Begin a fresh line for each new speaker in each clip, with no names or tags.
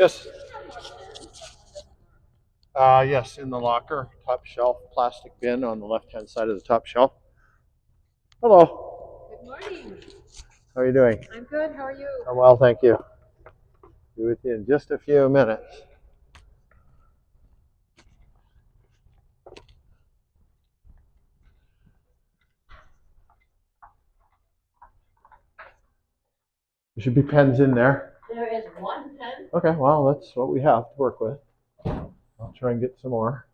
Yes. Yes, in the locker, top shelf, plastic bin on the left-hand side of the top shelf. Hello.
Good morning.
How are you doing?
I'm good. How are you?
I'm well, thank you. Be with you in just a few minutes. There should be pens in there.
There is one pen.
Okay, well, that's what we have to work with. I'll try and get some more.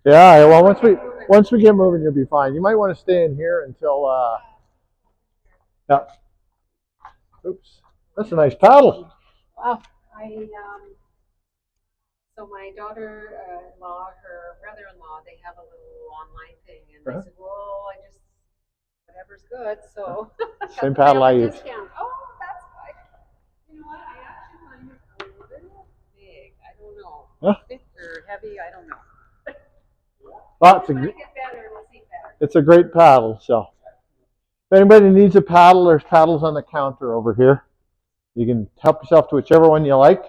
Yeah, well, once we get moving, you'll be fine. You might want to stay in here until. Yeah. Oops, that's a nice paddle.
Wow. So my daughter-in-law, her brother-in-law, they have a little online thing, and I said, well, whatever's good. So
Same paddle I use.
Discount. Oh, that's good. You know what? I actually find it a little big. I don't know.
Huh?
Thick or heavy. I don't know.
Well, it's a great paddle. So, if anybody needs a paddle, there's paddles on the counter over here. You can help yourself to whichever one you like.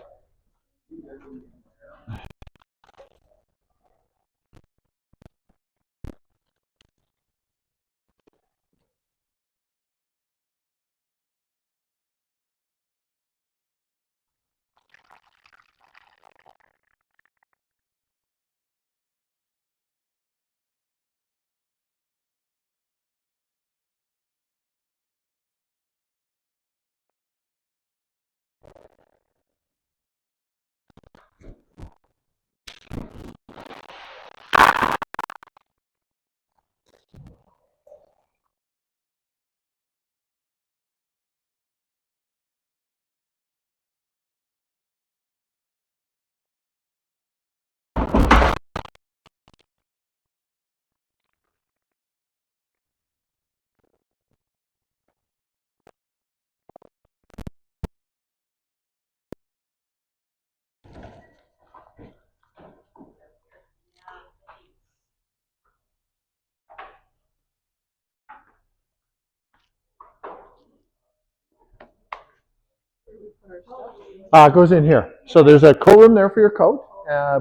It goes in here. So there's a coat room there for your coat.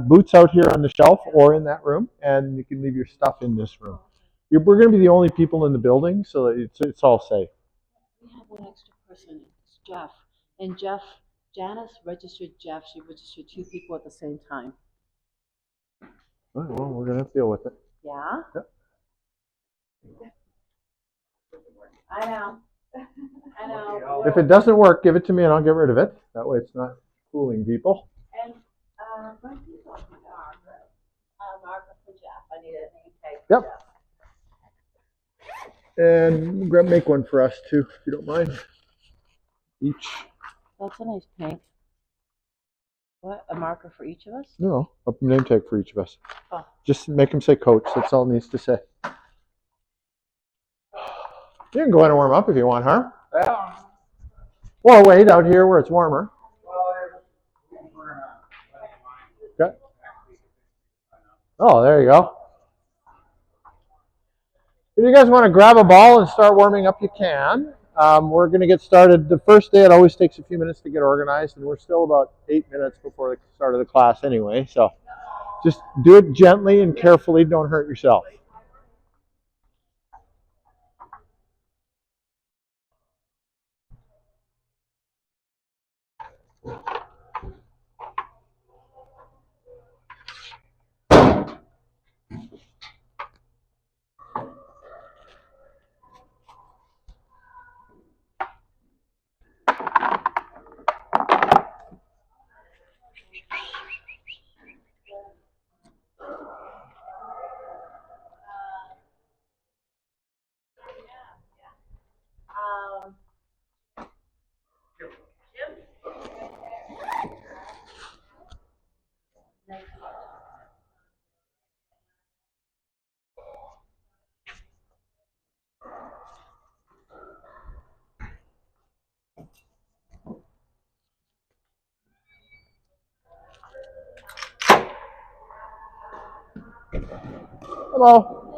Boots out here on the shelf or in that room, and you can leave your stuff in this room. We're going to be the only people in the building, so it's all safe.
We have one extra person. It's Jeff. And Janice registered Jeff. She registered 2 people at the same time.
All right, well, we're going to have to deal with it.
Yeah?
Yep.
I know. I know.
If it doesn't work, give it to me and I'll get rid of it. That way it's not fooling people.
And what do you talk to Margaret? Margaret for Jeff. I need a name tag
Yep.
for Jeff.
And make one for us too, if you don't mind. Each.
That's a nice pink. What? A marker for each of us?
No, a name tag for each of us.
Oh.
Just make him say coach. That's all it needs to say. You can go in and warm up if you want, huh?
Yeah.
Well, wait out here where it's warmer. Okay. Oh, there you go. If you guys want to grab a ball and start warming up, you can. We're going to get started. The first day, it always takes a few minutes to get organized, and we're still about 8 minutes before the start of the class anyway. So just do it gently and carefully. Don't hurt yourself. Hello.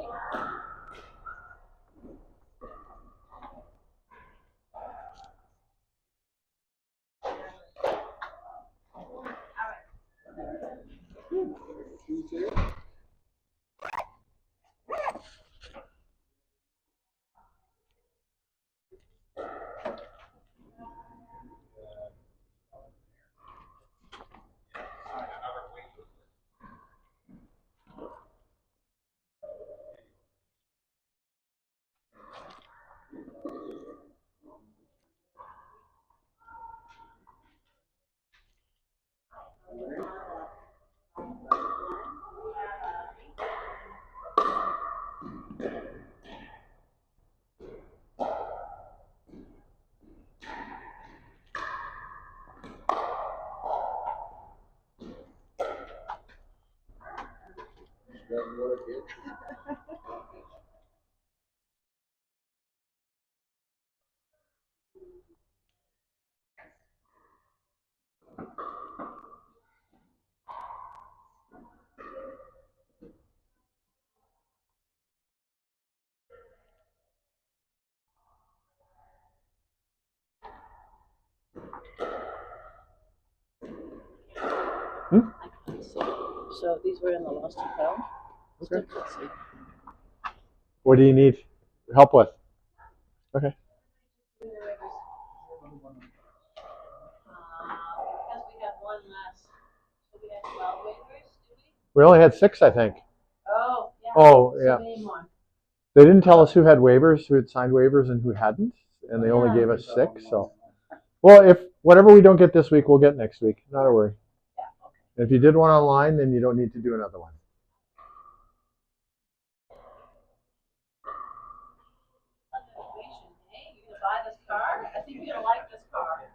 I can't see. So these were in the lost and found? Still
Okay.
can't see.
What do you need help with? Okay.
Because we had one less. So we had 12 waivers, did we?
We only had 6, I think.
Oh, yeah.
Oh,
So
yeah.
many more.
They didn't tell us who had waivers, who had signed waivers, and who hadn't, and they only gave us 6. So, well, if whatever we don't get this week, we'll get next week. Not a worry.
Yeah, okay.
If you did one online, then you don't need to do another one.
Hey, you gonna buy this car? I think you're gonna like this car.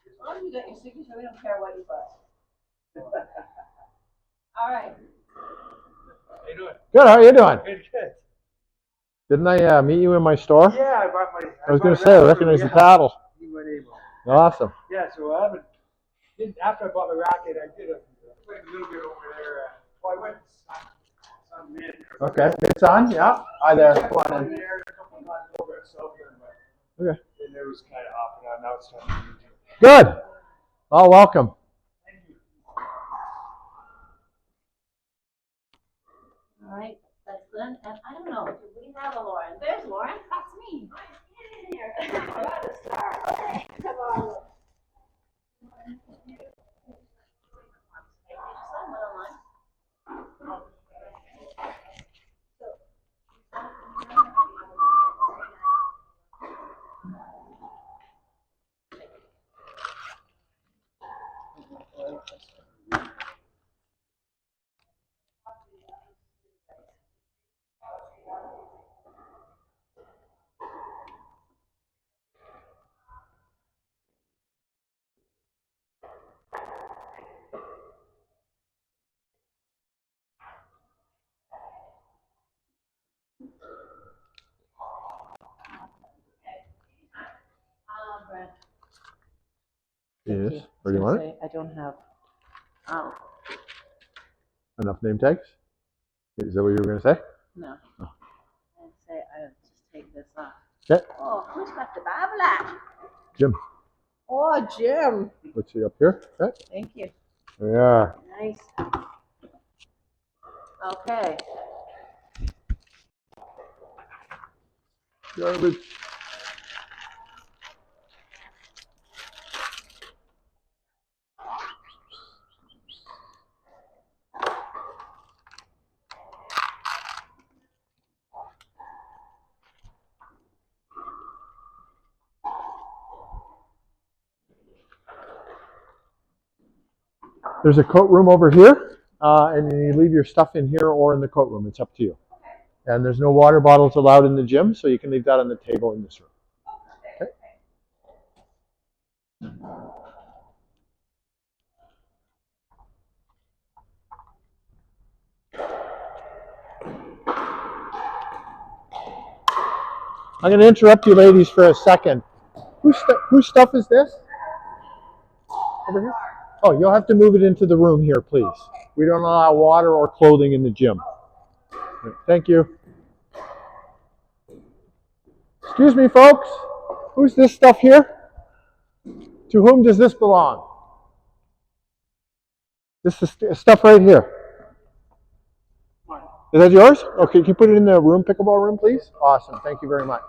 As long as you got your signature, we don't care what you put. All right.
How you doing?
Good. How are you doing?
Good, good.
Didn't I meet you in my store?
Yeah, I bought my.
I was going to say, I recognize the paddle.
My name on.
Awesome.
Yeah, so I haven't. After I bought my racket, I went a little bit over there. Well, I went some man.
Okay. It's on? Yeah. Hi there. Come on in.
There a couple of times over at Southern, but
Okay.
then it was kind of off and on. Now it's time to
Good. Well, welcome.
Thank you.
All right, that's Glenn, and I don't know, do we have a Lauren? There's Lauren, that's me. Get in here. I got to start. Okay, come on. Brad.
Yes. Where do you want it?
I don't have,
Enough name tags? Is that what you were going to say?
no.
Oh.
I'd say I just take this off.
Okay.
Oh, who's got the Bible at?
Jim.
Oh, Jim.
Let's see up here. Okay.
Thank you.
There we are.
Nice. Okay.
Garbage. There's a coat room over here, and you leave your stuff in here or in the coat room. It's up to you. And there's no water bottles allowed in the gym, so you can leave that on the table in this room. Okay. I'm going to interrupt you ladies for a second. Whose stuff is this? Over here? Oh, you'll have to move it into the room here, please. We don't allow water or clothing in the gym. Thank you. Excuse me, folks. Who's this stuff here? To whom does this belong? This is stuff right here. Is that yours? Okay, can you put it in the room, pickleball room, please? Awesome. Thank you very much.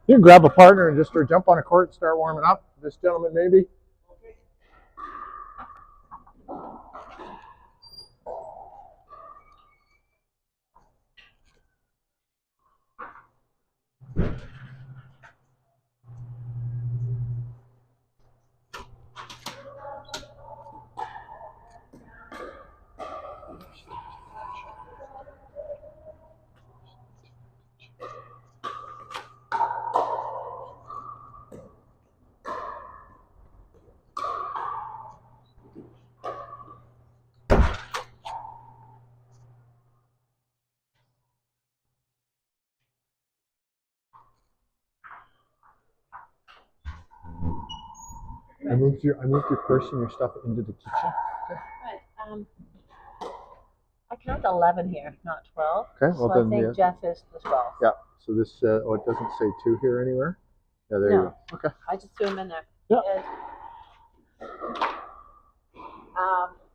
You can grab a partner and just jump on a court and start warming up. This gentleman, maybe. I moved your purse and your stuff into the kitchen. Okay.
Right. I count 11 here, not 12.
Okay. Well,
so
then
I think Jeff is the 12.
Yeah. So this, oh, it doesn't say 2 here anywhere. Yeah, there you go. Okay.
I just threw them in there.
Yeah.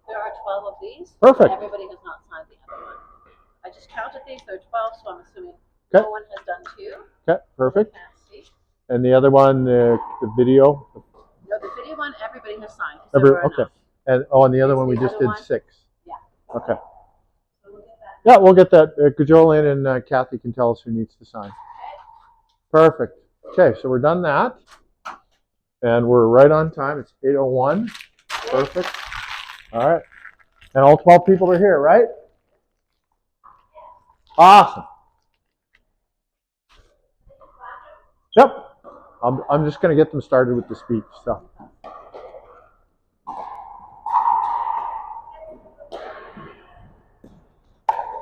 There are 12 of these.
Perfect.
Everybody has not signed the other one. I just counted these. There are 12, so I'm assuming
Okay.
no one has done 2.
Okay. Perfect.
Fancy.
And the other one, the video.
No, the video one, everybody has signed.
Okay. And and the other one we just did 6.
Yeah.
Okay.
So we'll get that.
Yeah, we'll get that. Gajol in and Kathy can tell us who needs to sign. Perfect. Okay, so we're done that. And we're right on time. It's 8:01. Perfect. All right. And all 12 people are here, right? Awesome. Yep. I'm just going to get them started with the speech. So.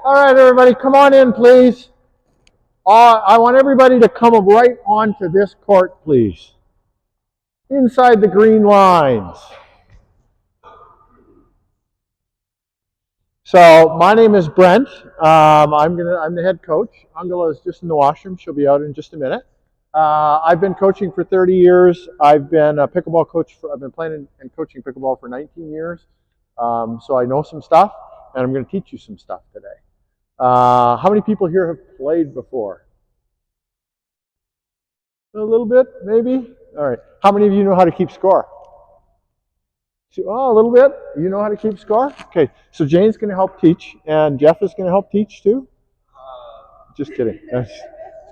All right, everybody, come on in, please. I want everybody to come right onto this court, please. Inside the green lines. So my name is Brent. I'm the head coach. Angela is just in the washroom. She'll be out in just a minute. I've been coaching for 30 years. I've been a pickleball coach. I've been playing and coaching pickleball for 19 years. So I know some stuff, and I'm going to teach you some stuff today. How many people here have played before? A little bit, maybe? All right. How many of you know how to keep score? Oh, a little bit. You know how to keep score? Okay. So Jane's going to help teach, and Jeff is going to help teach too? Just kidding. Just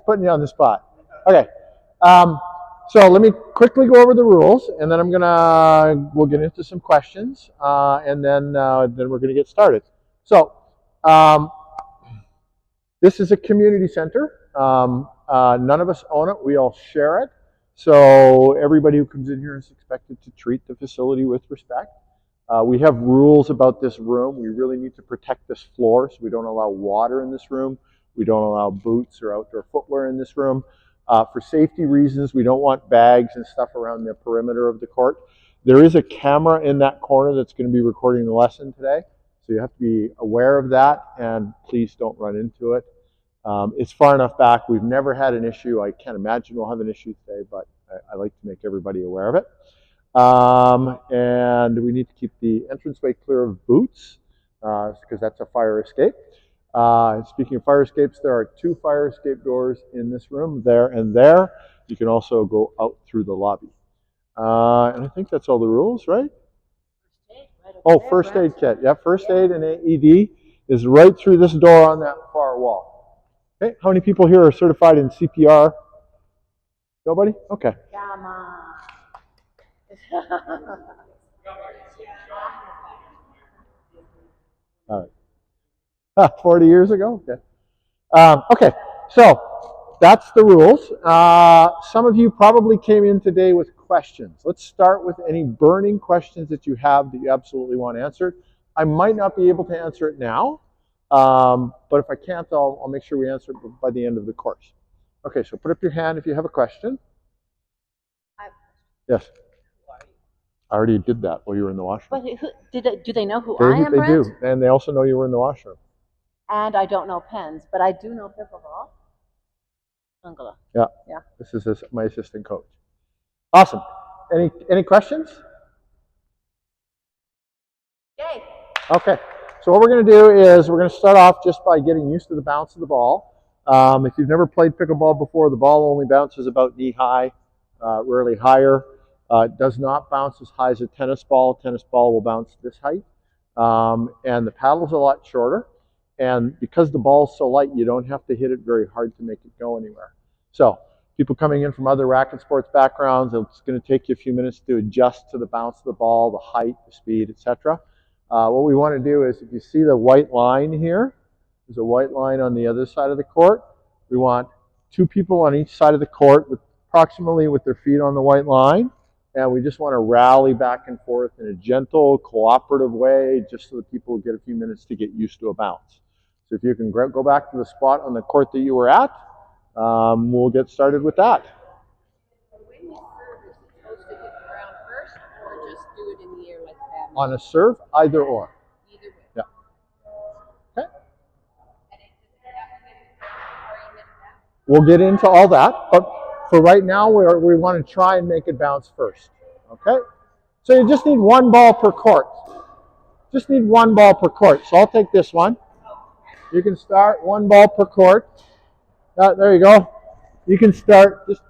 putting you on the spot. Okay. So let me quickly go over the rules, and then we'll get into some questions, and then we're going to get started. So this is a community center. None of us own it. We all share it. So everybody who comes in here is expected to treat the facility with respect. We have rules about this room. We really need to protect this floor, so we don't allow water in this room. We don't allow boots or outdoor footwear in this room. For safety reasons, we don't want bags and stuff around the perimeter of the court. There is a camera in that corner that's going to be recording the lesson today, so you have to be aware of that, and please don't run into it. It's far enough back. We've never had an issue. I can't imagine we'll have an issue today, but I like to make everybody aware of it. And we need to keep the entranceway clear of boots, because that's a fire escape. Speaking of fire escapes, there are 2 fire escape doors in this room, there and there. You can also go out through the lobby. And I think that's all the rules, right? Oh, first aid kit. Yeah, first aid and AED is right through this door on that far wall. Okay, how many people here are certified in CPR? Nobody? Okay.
Come on.
All right. 40 years ago? Okay. Okay, so that's the rules. Some of you probably came in today with questions. Let's start with any burning questions that you have that you absolutely want answered. I might not be able to answer it now, But if I can't, I'll make sure we answer it by the end of the course. Okay, so put up your hand if you have a question. Yes. I already did that while you were in the washroom.
But do they know who I am,
They
Brent?
do, and they also know you were in the washroom.
And I don't know pens, but I do know pickleball. Angela.
Yeah.
Yeah.
This is my assistant coach. Awesome. Any questions?
Yay.
Okay. So what we're going to do is we're going to start off just by getting used to the bounce of the ball. If you've never played pickleball before, the ball only bounces about knee high, rarely higher. It does not bounce as high as a tennis ball. A tennis ball will bounce this height. And the paddle's a lot shorter. And because the ball's so light, you don't have to hit it very hard to make it go anywhere. So people coming in from other racket sports backgrounds, it's going to take you a few minutes to adjust to the bounce of the ball, the height, the speed, etc. What we want to do is, if you see the white line here, there's a white line on the other side of the court. We want 2 people on each side of the court, approximately with their feet on the white line. And we just want to rally back and forth in a gentle, cooperative way, just so that people get a few minutes to get used to a bounce. So if you can go back to the spot on the court that you were at, we'll get started with that.
When you serve, is it supposed to hit the ground first, or just do it in the air like that?
On a serve, either or.
Either way.
Yeah. Okay.
And it does it have to hit the ground before you hit it down?
We'll get into all that, but for right now, we want to try and make it bounce first. Okay? So you just need 1 ball per court. Just need 1 ball per court. So I'll take this one. You can start 1 ball per court. There you go. You can start just.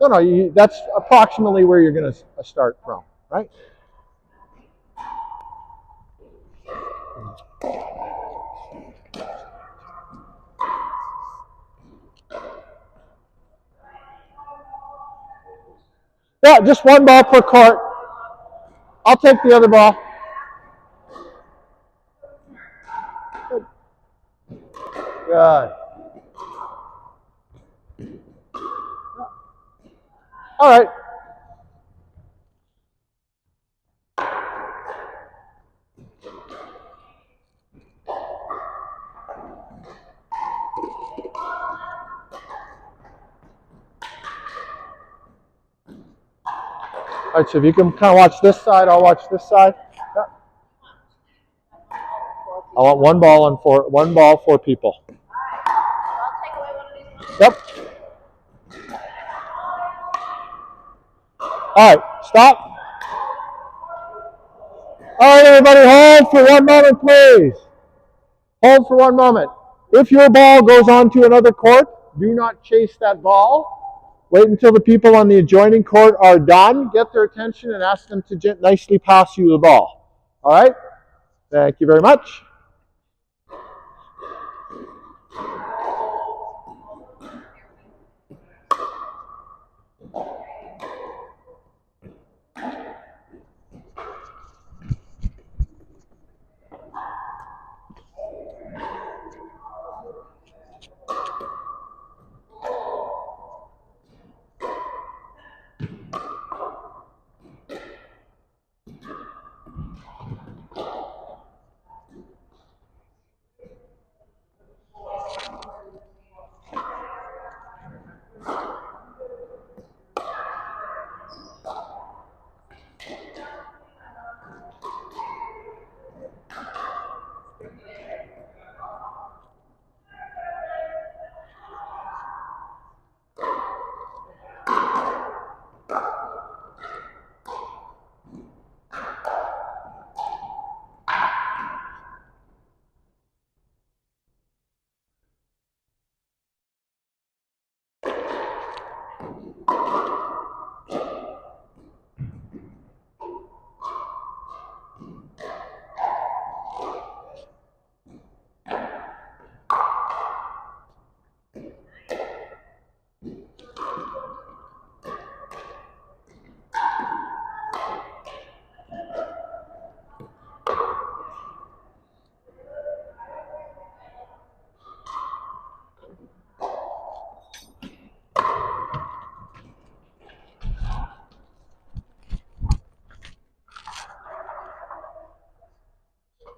No, that's approximately where you're going to start from, right? Yeah, just 1 ball per court. I'll take the other ball. Good. All right. All right, so if you can kind of watch this side, I'll watch this side. Yeah. I want 1 ball on 1 ball, 4 people.
I'll take away one of these.
Yep. All right, stop. All right, everybody, hold for 1 moment, please. Hold for 1 moment. If your ball goes on to another court, do not chase that ball. Wait until the people on the adjoining court are done. Get their attention and ask them to nicely pass you the ball. All right? Thank you very much.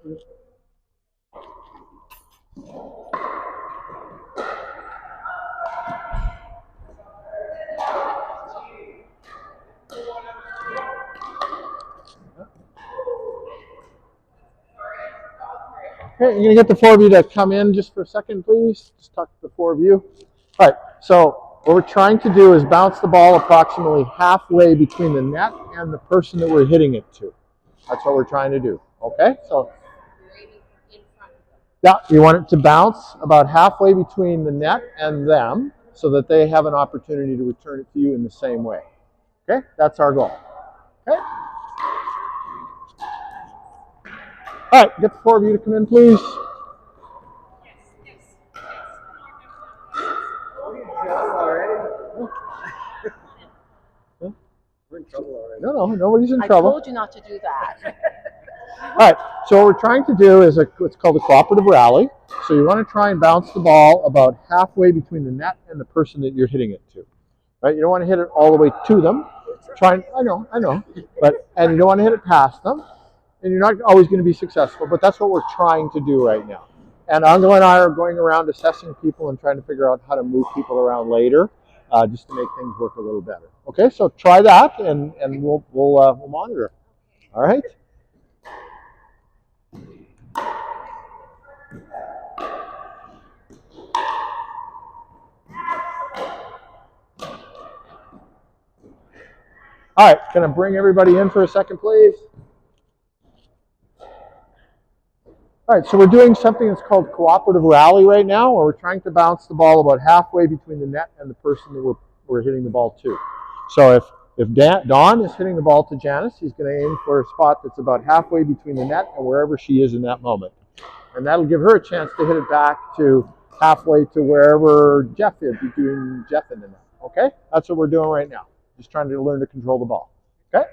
Okay, you're going to get the four of you to come in just for a second, please. Just talk to the four of you. All right, so what we're trying to do is bounce the ball approximately halfway between the net and the person that we're hitting it to. That's what we're trying to do. Okay, so yeah, you want it to bounce about halfway between the net and them so that they have an opportunity to return it to you in the same way. Okay, that's our goal. Okay. All right, get the four of you to come in, please.
We're in trouble already.
No, nobody's in
I
trouble.
told you not to do that.
All right, so what we're trying to do is what's called a cooperative rally. So you want to try and bounce the ball about halfway between the net and the person that you're hitting it to. Right? You don't want to hit it all the way to them. I know, and you don't want to hit it past them. And you're not always going to be successful, but that's what we're trying to do right now. And Angela and I are going around assessing people and trying to figure out how to move people around later, just to make things work a little better. Okay, so try that, and we'll monitor. All right. All right, can I bring everybody in for a second, please? All right, so we're doing something that's called cooperative rally right now, where we're trying to bounce the ball about halfway between the net and the person that we're hitting the ball to. So if Don is hitting the ball to Janice, he's going to aim for a spot that's about halfway between the net and wherever she is in that moment. And that'll give her a chance to hit it back to halfway to wherever Jeff is, between Jeff and the net. Okay? That's what we're doing right now. Just trying to learn to control the ball. Okay?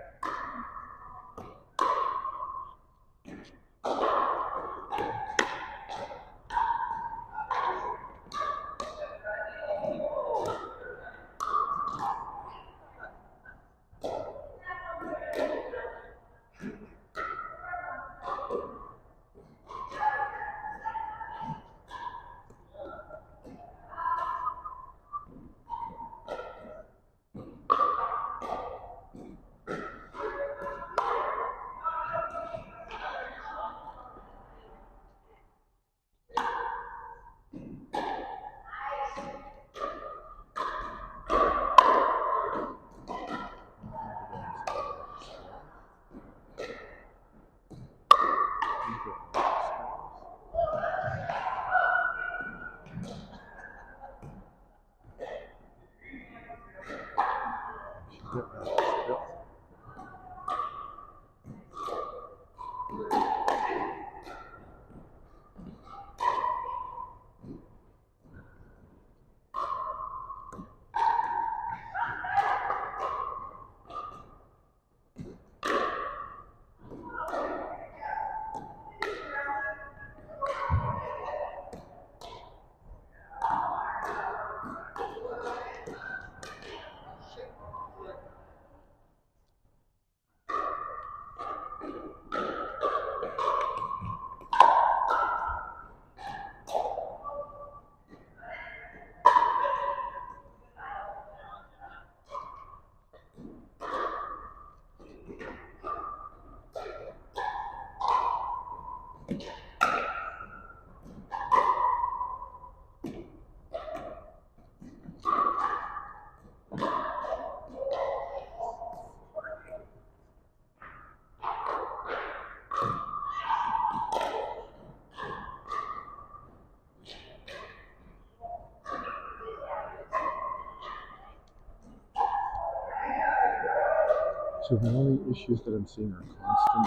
So the only issues that I'm seeing are constant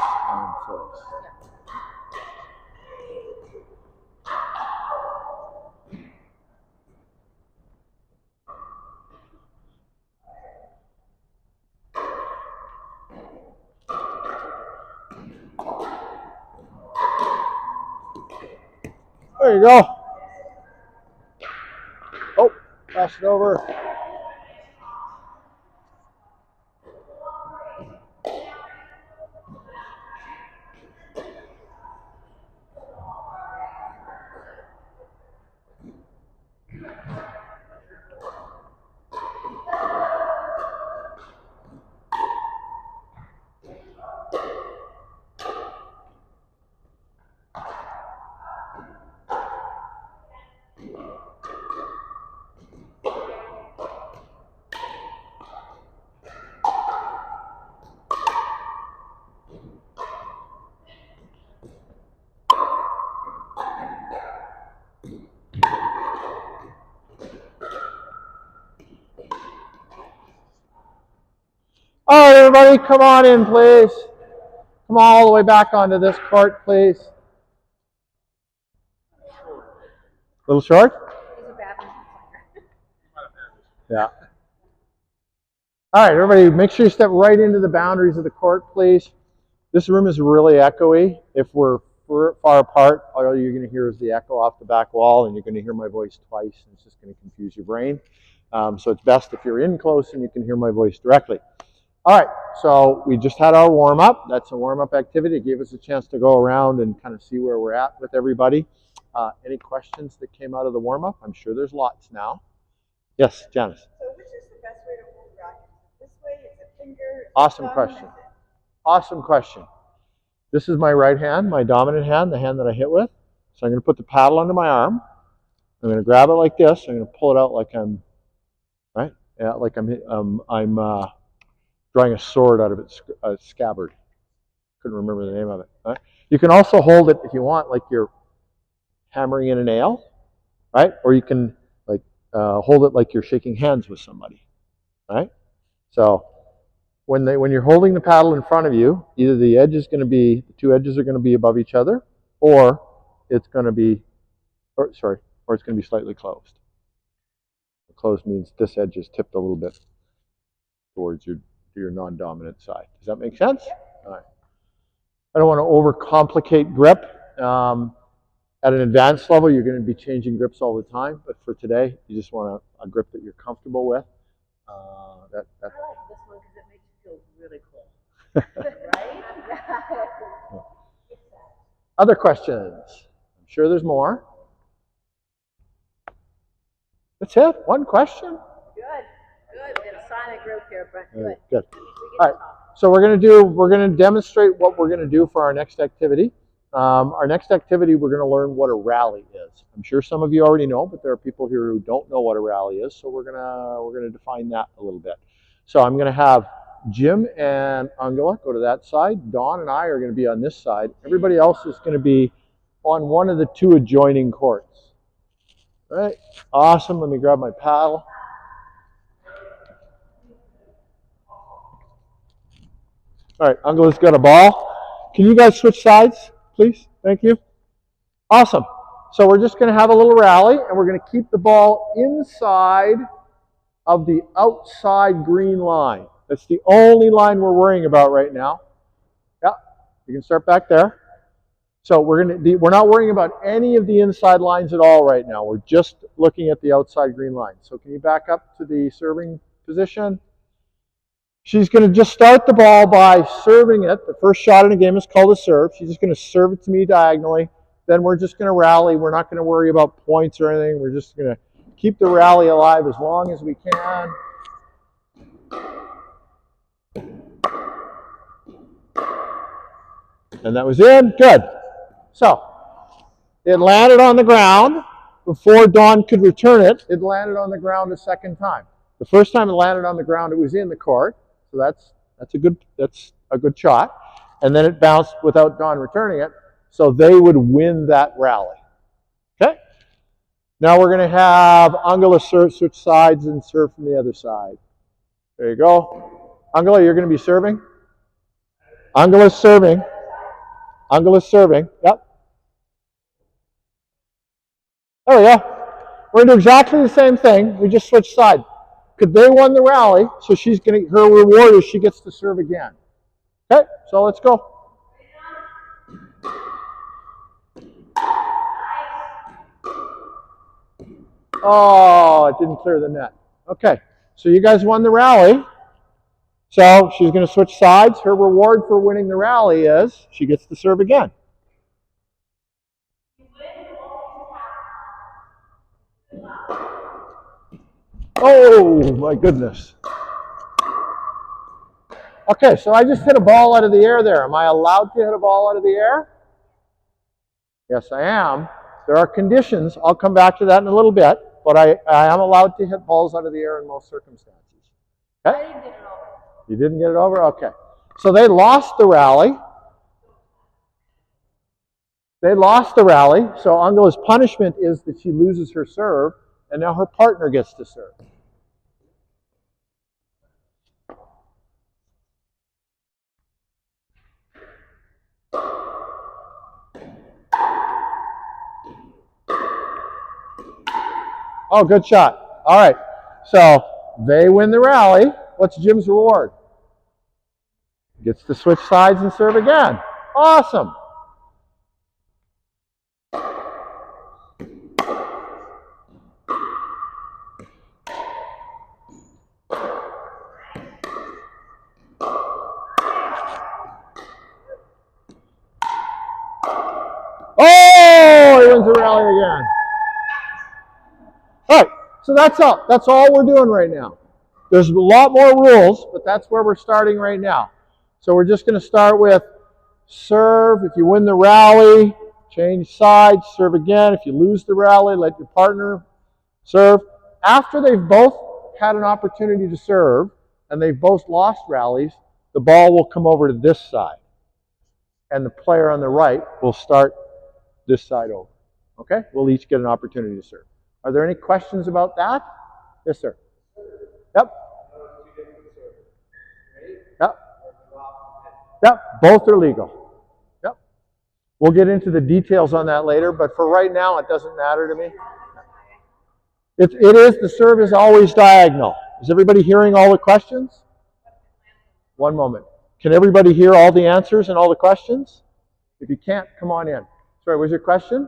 falls. There you go. Oh, pass it over. All right, everybody, come on in, please. Come all the way back onto this court, please. A little short?
He's a badminton player.
Yeah. All right, everybody, make sure you step right into the boundaries of the court, please. This room is really echoey. If we're far apart, all you're going to hear is the echo off the back wall, and you're going to hear my voice twice, and it's just going to confuse your brain. So it's best if you're in close and you can hear my voice directly. All right, so we just had our warm-up. That's a warm-up activity. It gave us a chance to go around and kind of see where we're at with everybody. Any questions that came out of the warm-up? I'm sure there's lots now. Yes, Janice.
So which is the best way to hold the racket? Is it this way? Is it finger?
Awesome question. Awesome question. This is my right hand, my dominant hand, the hand that I hit with. So I'm going to put the paddle under my arm. I'm going to grab it like this. I'm going to pull it out like I'm, right? Yeah, like I'm drawing a sword out of its scabbard. Couldn't remember the name of it. Right? You can also hold it if you want, like you're hammering in a nail, right? Or you can like hold it like you're shaking hands with somebody, right? So when you're holding the paddle in front of you, either the two edges are going to be above each other, or it's going to be, or it's going to be slightly closed. Closed means this edge is tipped a little bit towards your non-dominant side. Does that make sense? All right. I don't want to overcomplicate grip. At an advanced level, you're going to be changing grips all the time, but for today, you just want a grip that you're comfortable with.
I like this one because it makes you feel really cool. Right?
Other questions? I'm sure there's more. That's it. One question.
Good. We had a silent group here, but good.
Good. All right. So we're going to demonstrate what we're going to do for our next activity. Our next activity, we're going to learn what a rally is. I'm sure some of you already know, but there are people here who don't know what a rally is, so we're going to define that a little bit. So I'm going to have Jim and Angela go to that side. Dawn and I are going to be on this side. Everybody else is going to be on one of the two adjoining courts. All right. Awesome. Let me grab my paddle. All right, Angela's got a ball. Can you guys switch sides, please? Thank you. Awesome. So we're just going to have a little rally, and we're going to keep the ball inside of the outside green line. That's the only line we're worrying about right now. Yeah, you can start back there. So we're not worrying about any of the inside lines at all right now. We're just looking at the outside green line. So can you back up to the serving position? She's going to just start the ball by serving it. The first shot in the game is called a serve. She's just going to serve it to me diagonally. Then we're just going to rally. We're not going to worry about points or anything. We're just going to keep the rally alive as long as we can. And that was in. Good. So it landed on the ground. Before Dawn could return it, it landed on the ground a second time. The first time it landed on the ground, it was in the court. So that's a good shot. And then it bounced without Dawn returning it. So they would win that rally. Okay? Now we're going to have Angela switch sides and serve from the other side. There you go. Angela, you're going to be serving. Angela's serving. Angela's serving. Yep. There we go. We're going to do exactly the same thing. We just switched sides. Because they won the rally, so her reward is she gets to serve again. Okay, so let's go. Oh, it didn't clear the net. Okay, so you guys won the rally. So she's going to switch sides. Her reward for winning the rally is she gets to serve again. Oh, my goodness. Okay, so I just hit a ball out of the air there. Am I allowed to hit a ball out of the air? Yes, I am. There are conditions. I'll come back to that in a little bit, but I am allowed to hit balls out of the air in most circumstances. Okay? I didn't get it over. You didn't get it over? Okay. So they lost the rally. They lost the rally, so Angela's punishment is that she loses her serve, and now her partner gets to serve. Oh, good shot. All right. So they win the rally. What's Jim's reward? Gets to switch sides and serve again. Awesome. Oh, he wins the rally again. All right, so that's all. That's all we're doing right now. There's a lot more rules, but that's where we're starting right now. So we're just going to start with serve. If you win the rally, change sides, serve again. If you lose the rally, let your partner serve. After they've both had an opportunity to serve and they've both lost rallies, the ball will come over to this side. And the player on the right will start this side over. Okay? We'll each get an opportunity to serve. Are there any questions about that? Yes, sir. Yep. Yep. Yep. Both are legal. Yep. We'll get into the details on that later, but for right now, it doesn't matter to me. It is, the serve is always diagonal. Is everybody hearing all the questions? One moment. Can everybody hear all the answers and all the questions? If you can't, come on in. Sorry, was your question?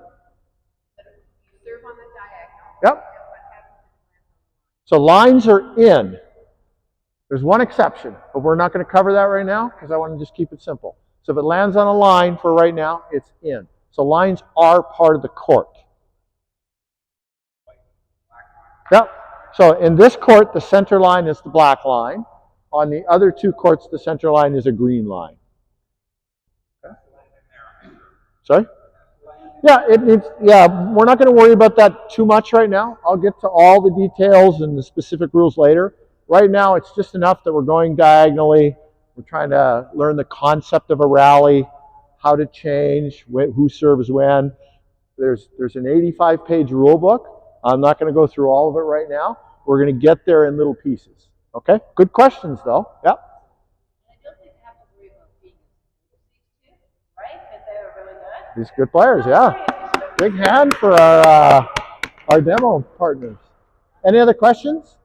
Serve on the diagonal.
Yep. So lines are in. There's one exception, but we're not going to cover that right now because I want to just keep it simple. So if it lands on a line for right now, it's in. So lines are part of the court. Yep. So in this court, the center line is the black line. On the other two courts, the center line is a green line. Sorry? Yeah, we're not going to worry about that too much right now. I'll get to all the details and the specific rules later. Right now, it's just enough that we're going diagonally. We're trying to learn the concept of a rally, how to change, who serves when. There's an 85-page rule book. I'm not going to go through all of it right now. We're going to get there in little pieces. Okay? Good questions, though. Yep.
I don't think they have to worry about being these two, right? Because they were really good.
These good players, yeah. Big hand for our demo partners. Any other questions?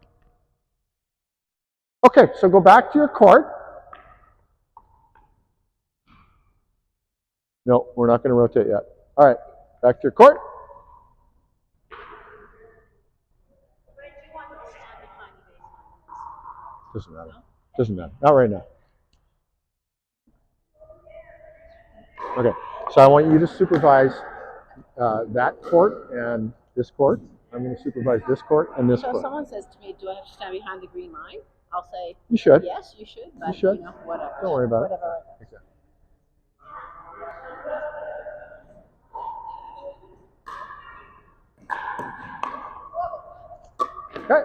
Okay, so go back to your court. No, we're not going to rotate yet. All right, back to your court. Doesn't matter. Doesn't matter. Not right now. Okay, so I want you to supervise that court and this court. I'm going to supervise this court and this
So if
court.
someone says to me, do I have to stand behind the green line? I'll say,
You should.
yes, you should, but
You should.
you know, whatever.
Don't worry about
Whatever.
it. Exactly. Okay.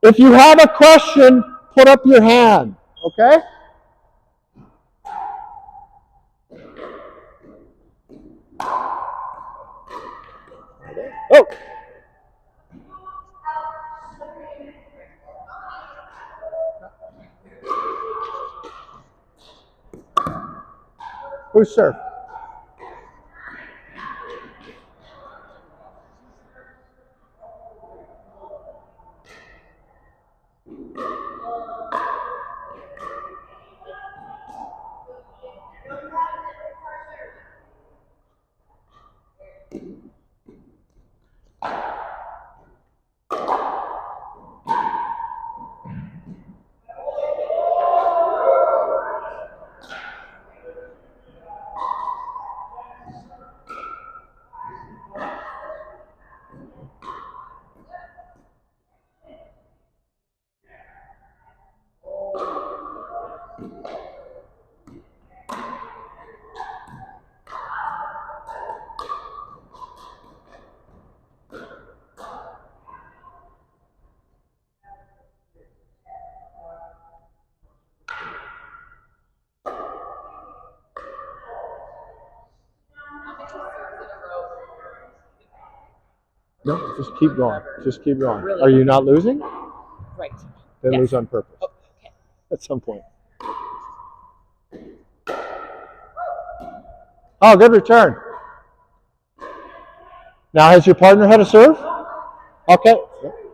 If you have a question, put up your hand, okay? Oh. Who's serve? No, just keep going. Just keep going.
Really?
Are you not losing?
Right.
Then
Yes.
lose on purpose.
Oh, okay.
At some point. Oh, good return. Now, has your partner had a serve? Okay,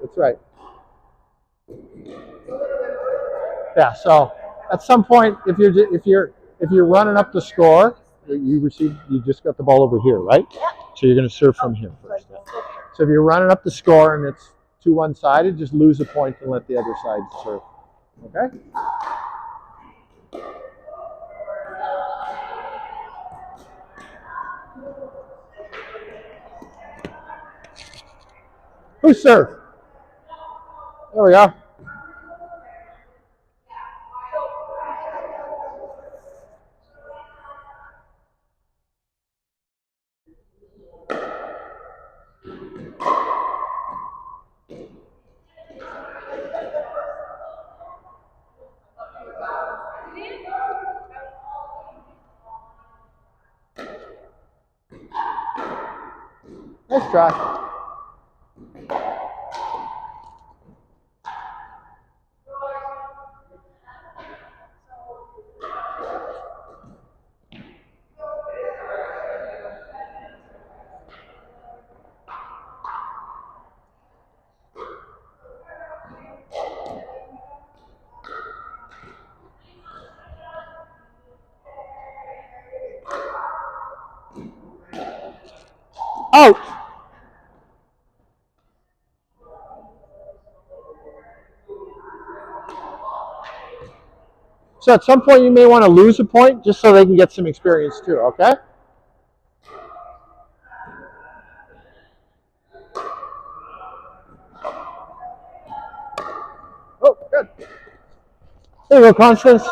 that's right. Yeah. So at some point, if you're running up the score, you just got the ball over here, right? So you're going to serve from here first. Yeah. So if you're running up the score and it's to one sided, just lose a point and let the other side serve. Okay. Who serve? There we are. Nice try. Out. So at some point you may want to lose a point just so they can get some experience too, okay? Oh, good. There you go, Constance.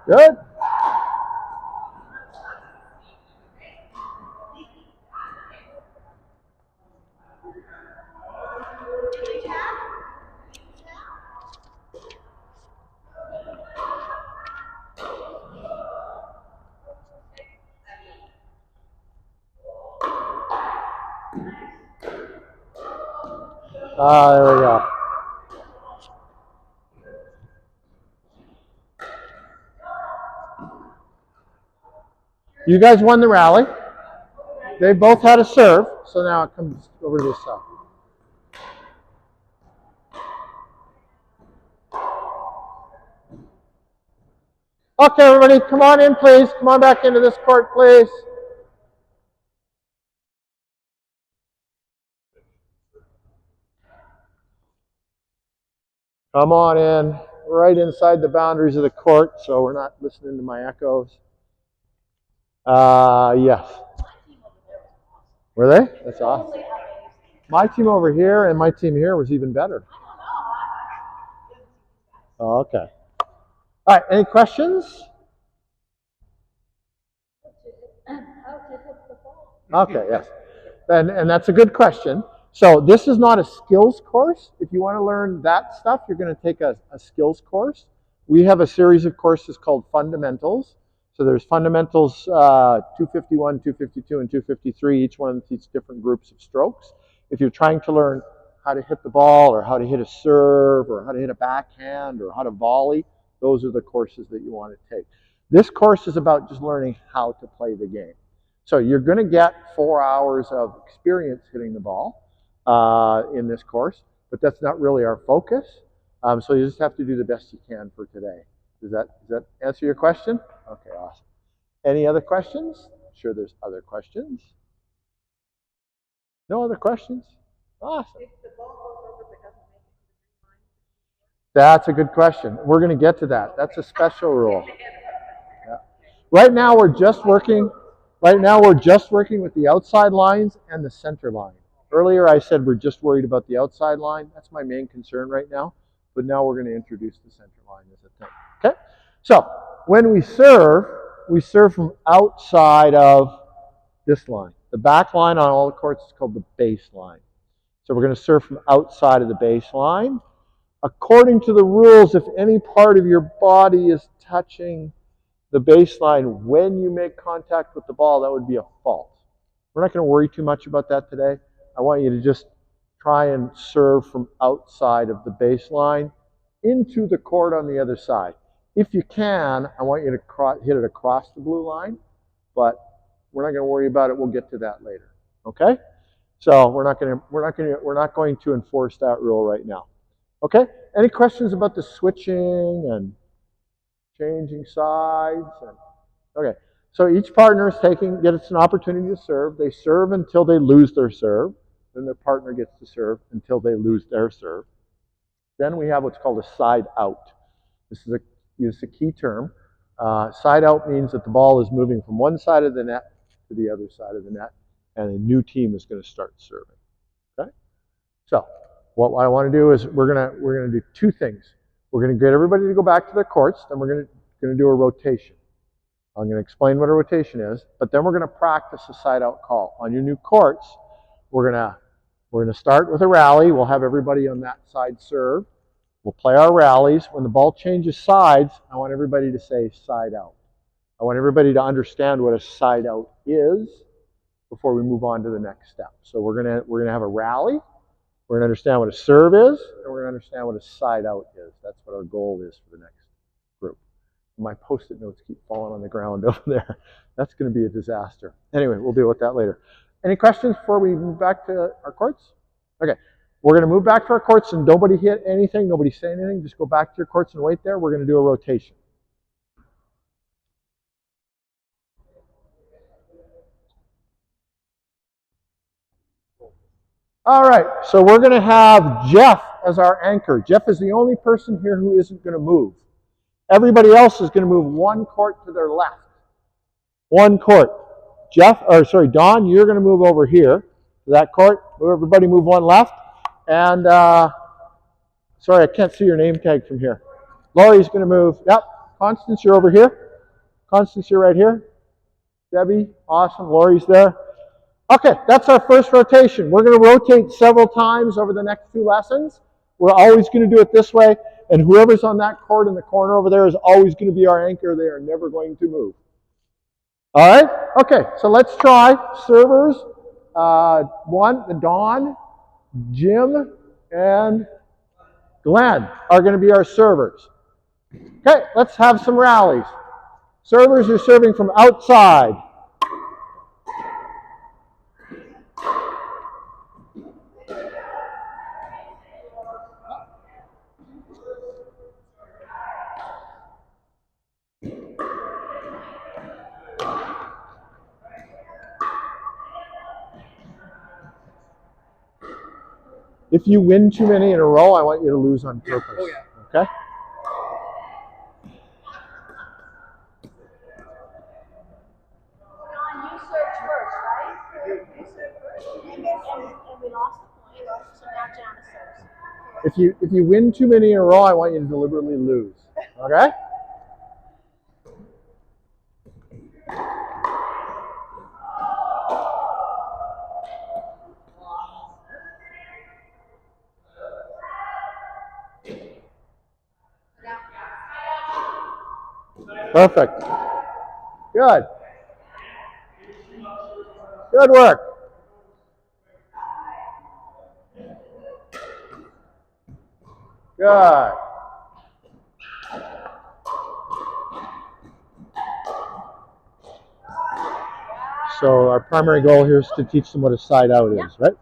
Good. There we go. You guys won the rally. They both had a serve, so now it comes over to this side. Okay, everybody, come on in, please. Come on back into this court, please. Come on in. We're right inside the boundaries of the court, so we're not listening to my echoes. Yes. Were they? That's awesome. My team over here and my team here was even better. Oh, okay. All right, any questions? Okay, yes. And that's a good question. So this is not a skills course. If you want to learn that stuff, you're going to take a skills course. We have a series of courses called Fundamentals. So there's Fundamentals 251, 252, and 253. Each one teaches different groups of strokes. If you're trying to learn how to hit the ball or how to hit a serve or how to hit a backhand or how to volley, those are the courses that you want to take. This course is about just learning how to play the game. So you're going to get 4 hours of experience hitting the ball in this course, but that's not really our focus. So you just have to do the best you can for today. Does that answer your question? Okay, awesome. Any other questions? I'm sure there's other questions. No other questions? Awesome.
If the ball goes over but doesn't make it to the green line.
That's a good question. We're going to get to that. That's a special rule. Yeah. Right now we're just working with the outside lines and the center line. Earlier I said we're just worried about the outside line. That's my main concern right now. But now we're going to introduce the center line as a thing. Okay? So when we serve from outside of this line. The back line on all the courts is called the baseline. So we're going to serve from outside of the baseline. According to the rules, if any part of your body is touching the baseline when you make contact with the ball, that would be a fault. We're not going to worry too much about that today. I want you to just try and serve from outside of the baseline into the court on the other side. If you can, I want you to hit it across the blue line, but we're not going to worry about it. We'll get to that later. Okay? So we're not going to enforce that rule right now. Okay? Any questions about the switching and changing sides? Okay. So each partner gets an opportunity to serve. They serve until they lose their serve. Then their partner gets to serve until they lose their serve. Then we have what's called a side out. This is a key term. Side out means that the ball is moving from one side of the net to the other side of the net, and a new team is going to start serving. Okay? So what I want to do is we're going to do two things. We're going to get everybody to go back to their courts, then we're going to do a rotation. I'm going to explain what a rotation is, but then we're going to practice a side out call. On your new courts, we're going to start with a rally. We'll have everybody on that side serve. We'll play our rallies. When the ball changes sides, I want everybody to say side out. I want everybody to understand what a side out is before we move on to the next step. So we're going to have a rally. We're going to understand what a serve is, and we're going to understand what a side out is. That's what our goal is for the next group. My Post-it notes keep falling on the ground over there. That's going to be a disaster. Anyway, we'll deal with that later. Any questions before we move back to our courts? Okay. We're going to move back to our courts, and nobody hit anything, nobody say anything. Just go back to your courts and wait there. We're going to do a rotation. All right, so we're going to have Jeff as our anchor. Jeff is the only person here who isn't going to move. Everybody else is going to move one court to their left. One court. Don, you're going to move over here to that court. Everybody move one left. And, sorry, I can't see your name tag from here. Laurie's going to move. Yep. Constance, you're over here. Constance, you're right here. Debbie, awesome. Laurie's there. Okay, that's our first rotation. We're going to rotate several times over the next two lessons. We're always going to do it this way, and whoever's on that court in the corner over there is always going to be our anchor. They are never going to move. All right? Okay, so let's try. Servers, Dawn, Jim, and Glenn are going to be our servers. Okay, let's have some rallies. Servers are serving from outside. If you win too many in a row, I want you to lose on purpose. Oh, yeah. Okay?
You search first, right? You search first. And we lost the point, so now Janice serves.
If you win too many in a row, I want you to deliberately lose. Okay? Perfect. Good. Good work. Good. So our primary goal here is to teach them what a side out is, right?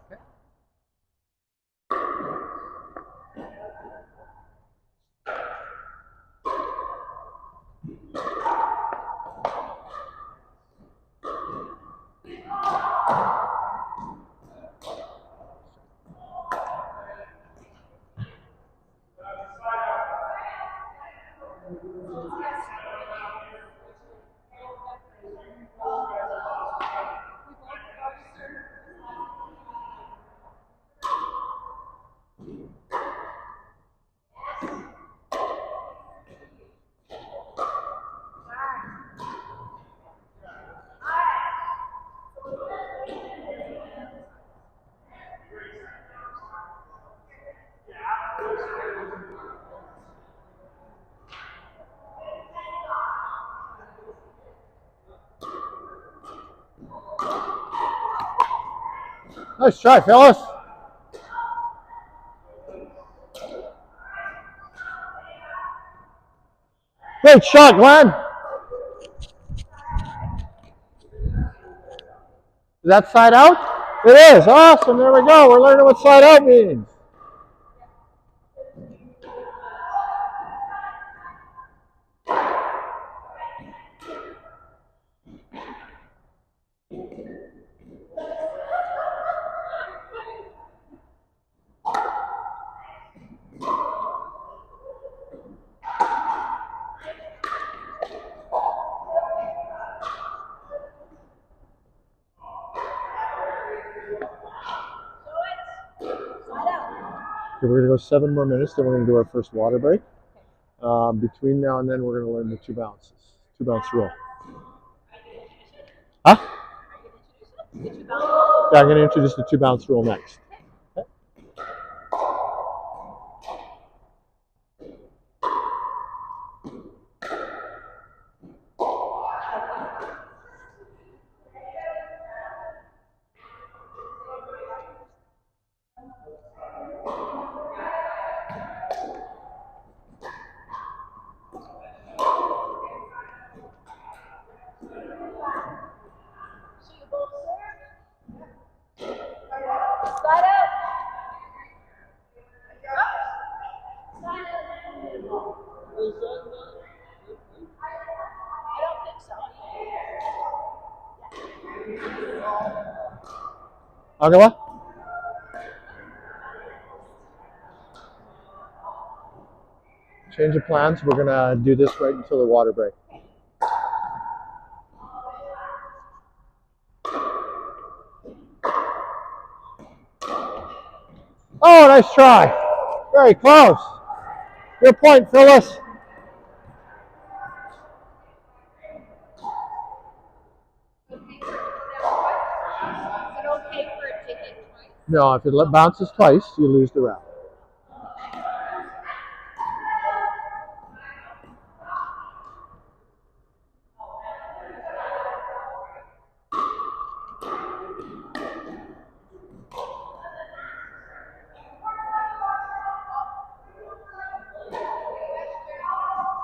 Nice try, Phyllis. Great shot, Glenn. Is that side out? It is. Awesome. There we go. We're learning what side out means. Okay, we're going to go 7 more minutes, then we're going to do our first water break. Between now and then, we're going to learn the 2 bounces, 2 bounce rule. Huh? Yeah, I'm going to introduce the 2 bounce rule next. Okay.
Slide out. I don't think so.
Okay, what? Change of plans. We're going to do this right until the water break. Oh, nice try. Very close. Good point, Phyllis. No, if it bounces twice, you lose the round.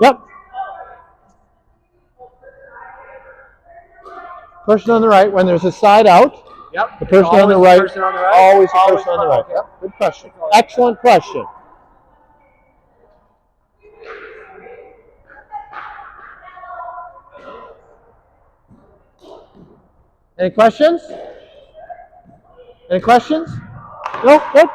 Yep. Person on the right, when there's a side out,
Yep.
the person on the right, always the person on the right.
Okay.
Yep. Good question. Excellent question. Any questions? Any questions? No? Good?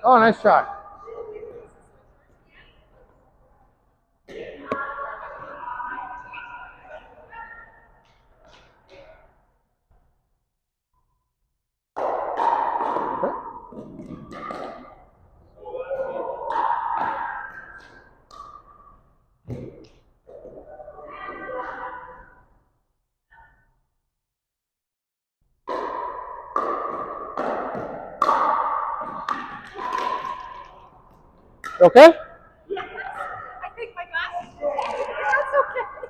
Oh, nice shot. Okay?
I think my glasses. That's okay.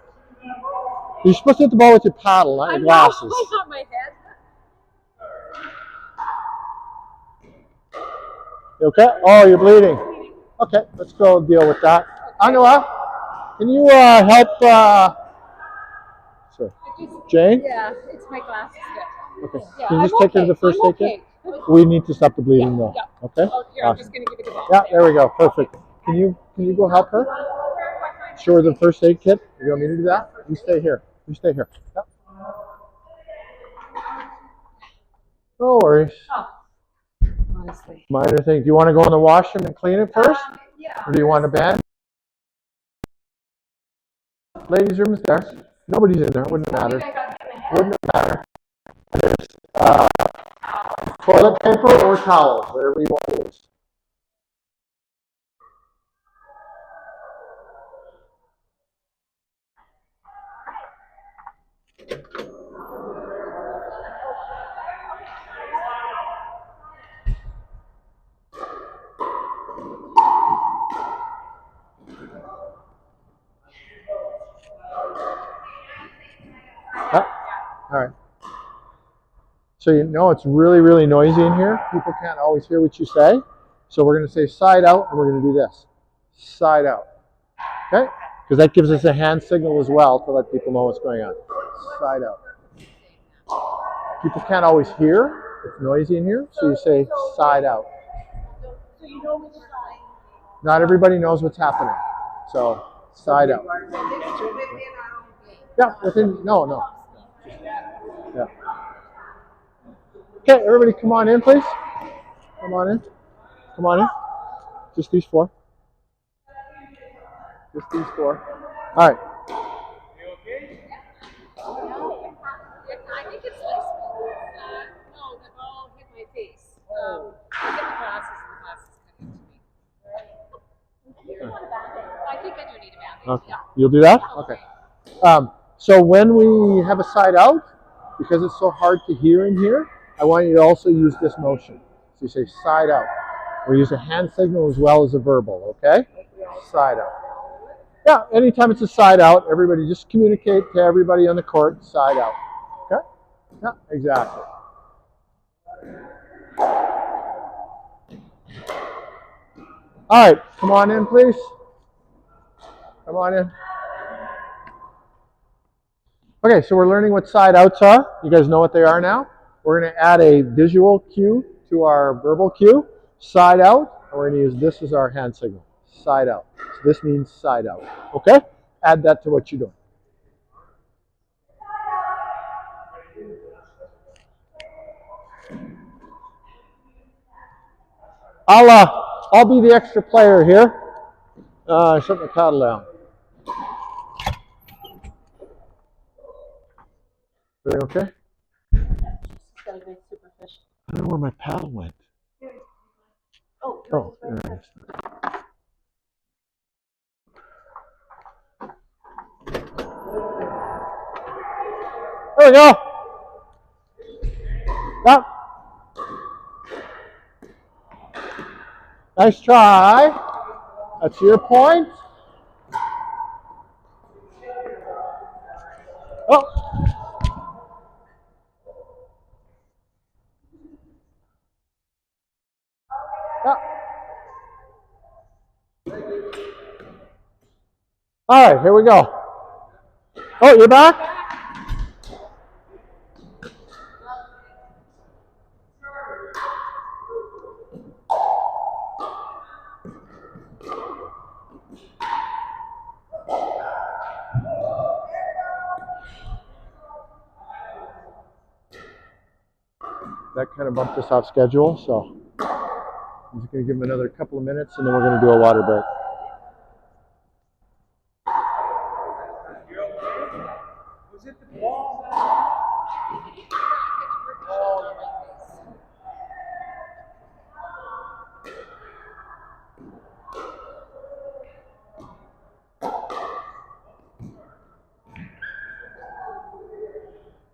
You're supposed to hit the ball with your paddle, not your glasses.
I got my head.
You okay? Oh, you're bleeding. Okay, let's go deal with that. Angela, can you help sorry, Jane?
Yeah, it's my glasses.
Okay.
Yeah,
Can you just
I'm
take her to
okay.
the first
I'm
aid kit?
okay.
We need to stop the bleeding though.
Yeah.
Okay?
Oh, here, I'm just going to give it the ball.
Yeah, there we go. Perfect. Can you go help her? Show her the first aid kit. You want me to do that? You stay here. You stay here. Yep. No worries.
Honestly.
Minor thing. Do you want to go in the washroom and clean it first?
Yeah.
Or do you want a band? Ladies' room is there. Nobody's in there. Wouldn't matter. Wouldn't matter. There's toilet paper or towels, whatever you want to use. Yep. All right. So you know it's really, really noisy in here. People can't always hear what you say. So we're going to say side out, and we're going to do this. Side out. Okay? Because that gives us a hand signal as well to let people know what's going on. Side out. People can't always hear. It's noisy in here. So you say side out.
So you know which side.
Not everybody knows what's happening. So side out. Yeah, within, no. Yeah. Okay, everybody come on in, please. Come on in. Come on in. Just these four. Just these four. All right.
I think it's lice. No, the ball hit my face. I get the glasses and the glasses cut into me. I think I do need a band-aid.
Okay. You'll do that? Okay. So when we have a side out, because it's so hard to hear in here, I want you to also use this motion. So you say side out. We use a hand signal as well as a verbal, okay? Side out. Yeah, anytime it's a side out, everybody just communicate to everybody on the court, side out. Okay? Yeah, exactly. All right, come on in, please. Come on in. Okay, so we're learning what side outs are. You guys know what they are now? We're going to add a visual cue to our verbal cue. Side out, and we're going to use this as our hand signal. Side out. So this means side out. Okay? Add that to what you're doing. I'll be the extra player here. Shut my paddle down. Everything okay?
Gotta be superficial.
I don't know where my paddle went. Oh, there it is. There we go. Yep. Nice try. That's your point. Oh. Yeah. All right, here we go. Oh, you're back? That kind of bumped us off schedule, so I'm just going to give them another couple of minutes, and then we're going to do a water break.
Was it the ball?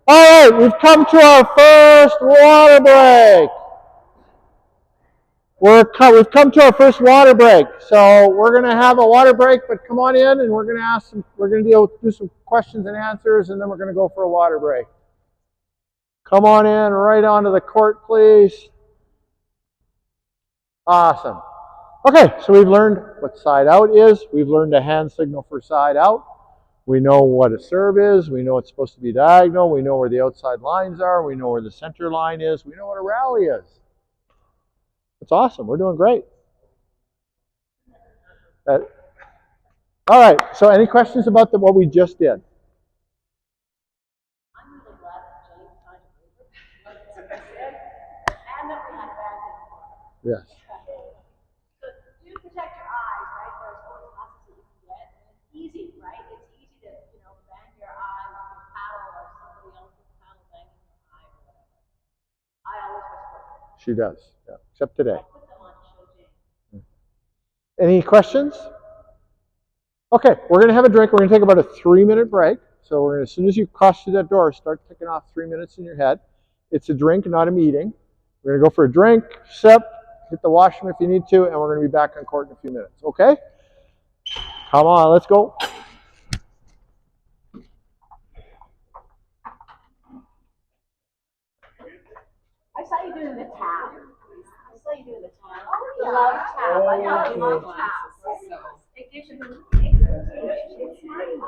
All right, we've come to our first water break. We've come to our first water break, so we're going to have a water break. But come on in, and we're going to do some questions and answers, and then we're going to go for a water break. Come on in, right onto the court, please. Awesome. Okay, so we've learned what side out is. We've learned a hand signal for side out. We know what a serve is. We know it's supposed to be diagonal. We know where the outside lines are. We know where the center line is. We know what a rally is. It's awesome. We're doing great. All right, so any questions about what we just did?
I'm really glad that James signed a paper. And that we had bad.
Yes.
So do protect your eyes, right? There's always glasses that you can get, and it's easy, right? It's easy to, bang your eye with your paddle or somebody else's paddle banging your eye or whatever. I always wear sport.
She does, yeah, except today.
I'll put them on to show James.
Any questions? Okay, we're going to have a drink. We're going to take about a 3-minute break. So we're going to, as soon as you cross through that door, start ticking off 3 minutes in your head. It's a drink, not a meeting. We're going to go for a drink, sip, hit the washroom if you need to, and we're going to be back on court in a few minutes. Okay? Come on, let's go.
I saw you doing the tab. I saw you doing the tab. Oh, yeah. Love tab. I love tab. It gives you it's mine.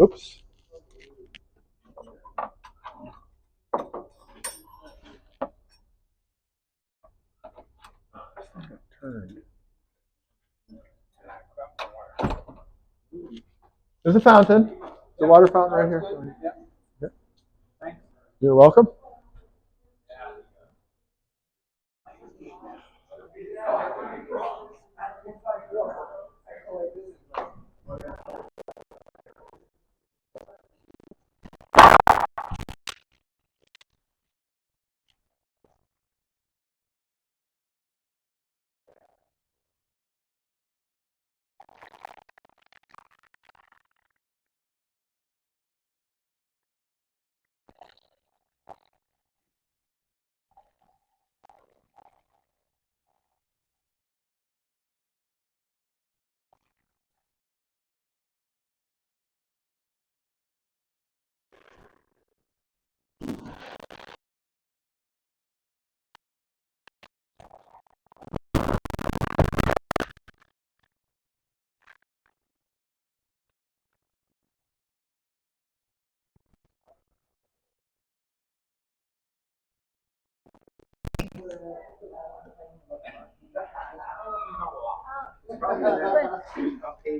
Oops. There's a fountain. The water fountain right here. Yeah. You're welcome.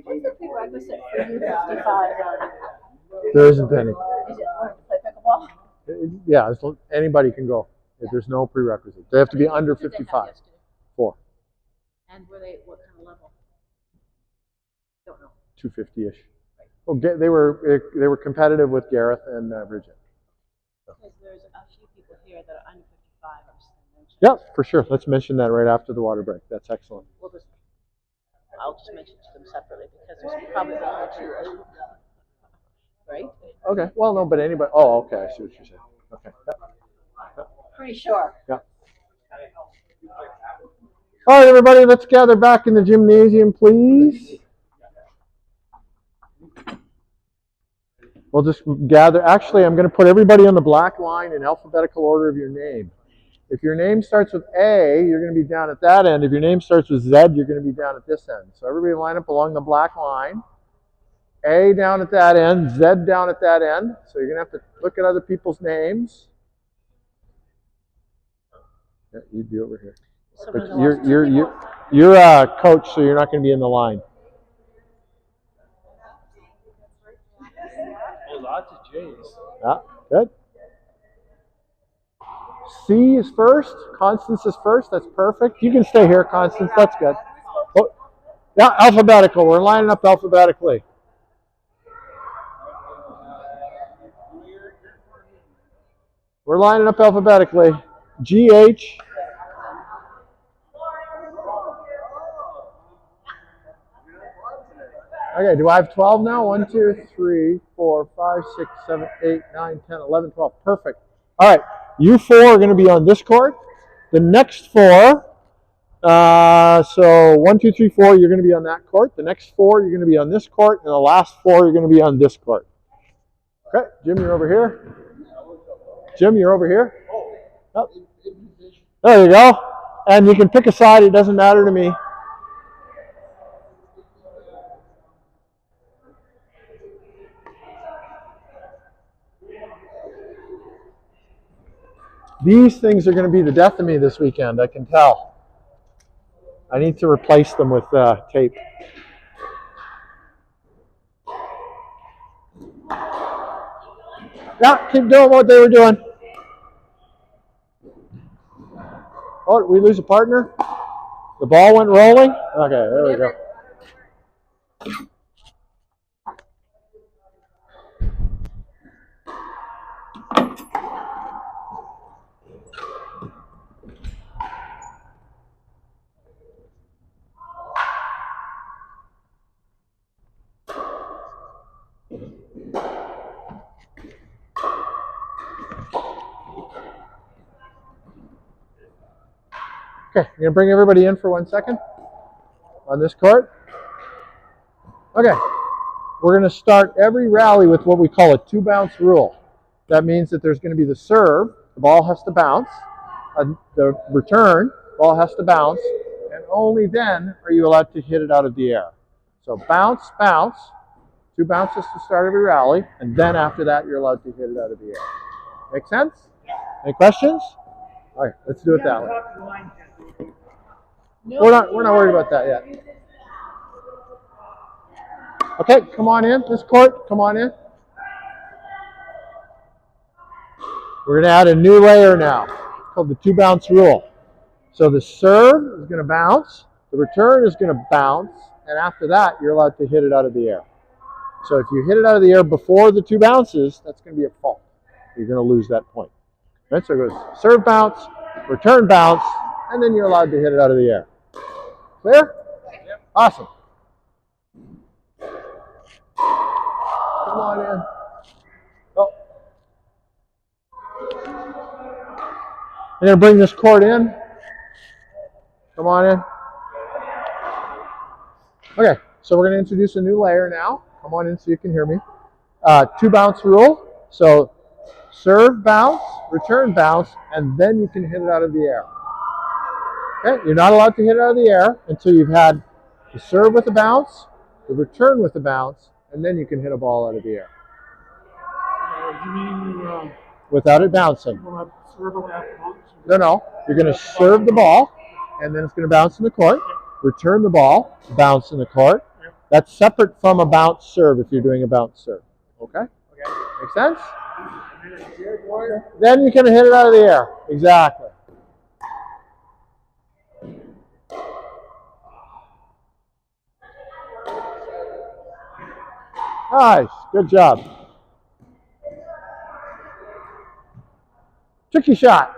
What's the prerequisite for U55?
There isn't any.
Is it learn to play pickleball?
Yeah, anybody can go. There's no prerequisite. They have to be under 55. 4.
And what kind of level? Don't know.
250-ish. Well, they were competitive with Gareth and Bridget.
Because there's a few people here that are under 55.
Yep, for sure. Let's mention that right after the water break. That's excellent.
I'll just mention to them separately because there's probably only 2. Right?
Okay. Well, no, but anybody. Oh, okay. I see what you're saying. Okay. Yep.
Pretty sure.
Yep. All right, everybody. Let's gather back in the gymnasium, please. We'll just gather. Actually, I'm going to put everybody on the black line in alphabetical order of your name. If your name starts with A, you're going to be down at that end. If your name starts with Z, you're going to be down at this end. So everybody line up along the black line. A down at that end, Z down at that end. So you're going to have to look at other people's names. Yeah, you'd be over here. But you're a coach, so you're not going to be in the line.
Oh, lots of J's.
Yeah, good. C is first. Constance is first. That's perfect. You can stay here, Constance. That's good. Oh, yeah, alphabetical. We're lining up alphabetically. We're lining up alphabetically. GH. Okay, do I have 12 now? 1, 2, 3, 4, 5, 6, 7, 8, 9, 10, 11, 12. Perfect. All right, you four are going to be on this court. The next four, so 1, 2, 3, 4, you're going to be on that court. The next four, you're going to be on this court. And the last four, you're going to be on this court. Okay, Jim, you're over here. Jim, you're over here. Oh. There you go. And you can pick a side. It doesn't matter to me. These things are going to be the death of me this weekend, I can tell. I need to replace them with tape. Yeah, keep doing what they were doing. Oh, did we lose a partner? The ball went rolling? Okay, there we go. Okay, I'm going to bring everybody in for 1 second on this court. Okay, we're going to start every rally with what we call a 2-bounce rule. That means that there's going to be the serve, the ball has to bounce, the return, ball has to bounce, and only then are you allowed to hit it out of the air. So bounce, bounce, 2 bounces to start every rally, and then after that you're allowed to hit it out of the air. Make sense? Any questions? All right, let's do it that way. We're not worried about that yet. Okay, come on in, this court, come on in. We're going to add a new layer now. It's called the 2-bounce rule. So the serve is going to bounce, the return is going to bounce, and after that you're allowed to hit it out of the air. So if you hit it out of the air before the 2 bounces, that's going to be a fault. You're going to lose that point. Right? So it goes serve bounce, return bounce, and then you're allowed to hit it out of the air. Clear? Yep. Awesome. Come on in. Oh. I'm going to bring this court in. Come on in. Okay, so we're going to introduce a new layer now. Come on in so you can hear me. 2-bounce rule. So serve bounce, return bounce, and then you can hit it out of the air. Okay, you're not allowed to hit it out of the air until you've had the serve with a bounce, the return with a bounce, and then you can hit a ball out of the air. Without it bouncing. No. You're going to serve the ball, and then it's going to bounce in the court. Return the ball, bounce in the court. That's separate from a bounce serve if you're doing a bounce serve. Okay? Make sense? Then you can hit it out of the air. Exactly. Nice. Good job. Tricky shot.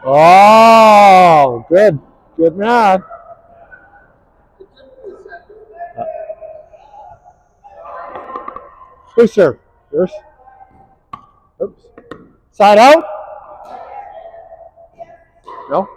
Oh, good. Good man. Who serve? Yours? Oops. Side out? No?